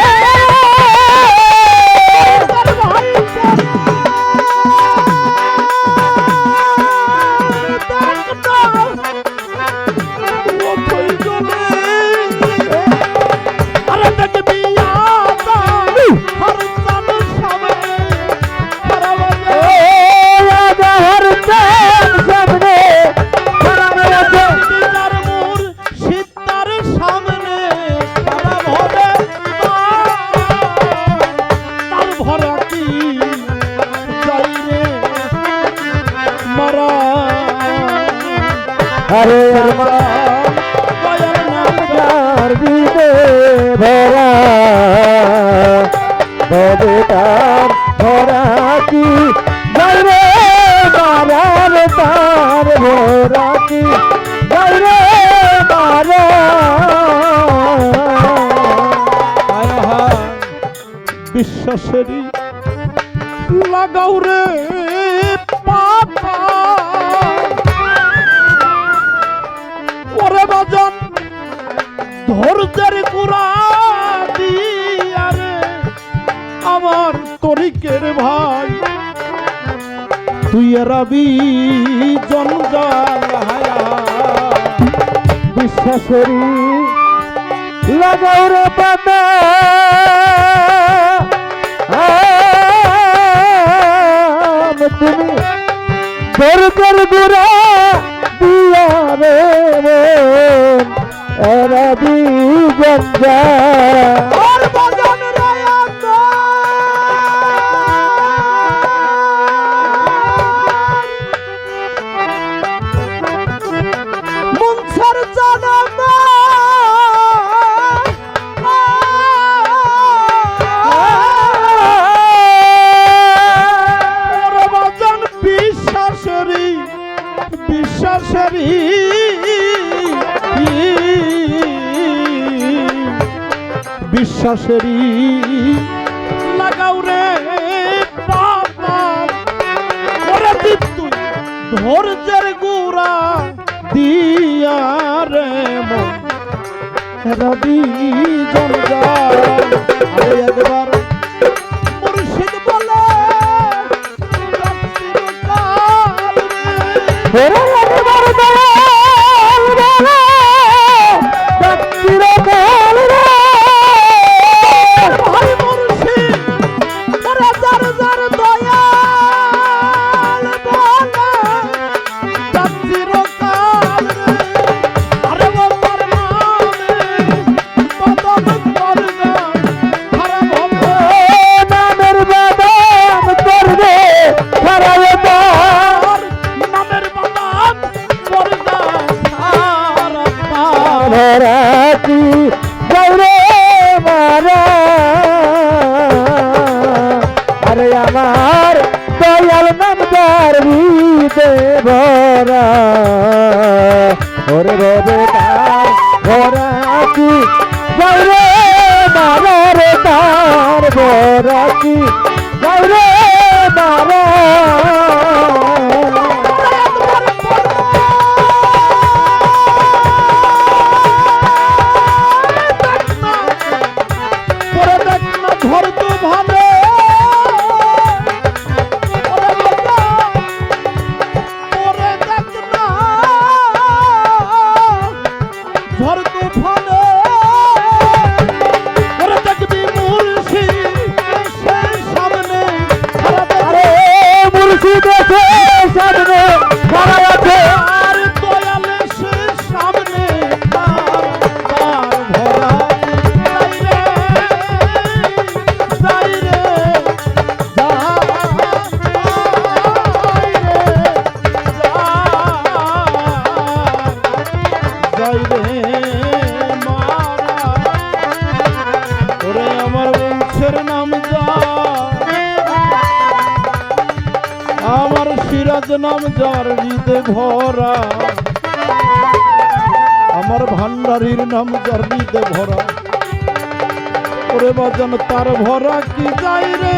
আরে আমার দিবে ভরা ববেটার ভরা কি গাইরে মারার তার ভরা কি গাইরে মারা বিশ্বাসেরই লাগাও রে পাতা ওরে বাজান ধৈর্যের গুড়া দিয়া রে আমার তরিকের ভাই তুই রাবি জঞ্জাল হায়া বিশ্বাসেরই লাগাও রে পাতা তুমি দরকার গুড়া দিয়া রে রবি গঞ্জা মনসার জানা বিশ্বাসেরই বিশ্বাসেরই লাগাও রে বাবা ওরে দীপ তুই ধৈর্যের গুড়া দিয়া রে মন রবি জঞ্জাল আরে একবার মুর্শিদ বলে আমার দয়াল নামদার হৃদে ভরা ওরে ভবে তার ভরা কি ভরা কি যাই রে মারা পরে দেখ না ধর তো ভালো পরে দেখ না ধর তো ভালো পরে দেখবি মুর্শিদ এসে সামনে আরে মুর্শিদ আছে সামনে খাড়া আছে আর দয়াল এসে সামনে তার ভরা যাই রে যাই রে মারা ওরে আমার বংশের নাম যা আমার সিরাজ নাম যার হৃদে ভরা আমার ভান্ডারীর নাম যার হৃদে ভরা ওরে বাজান তার ভরা কি যাই রে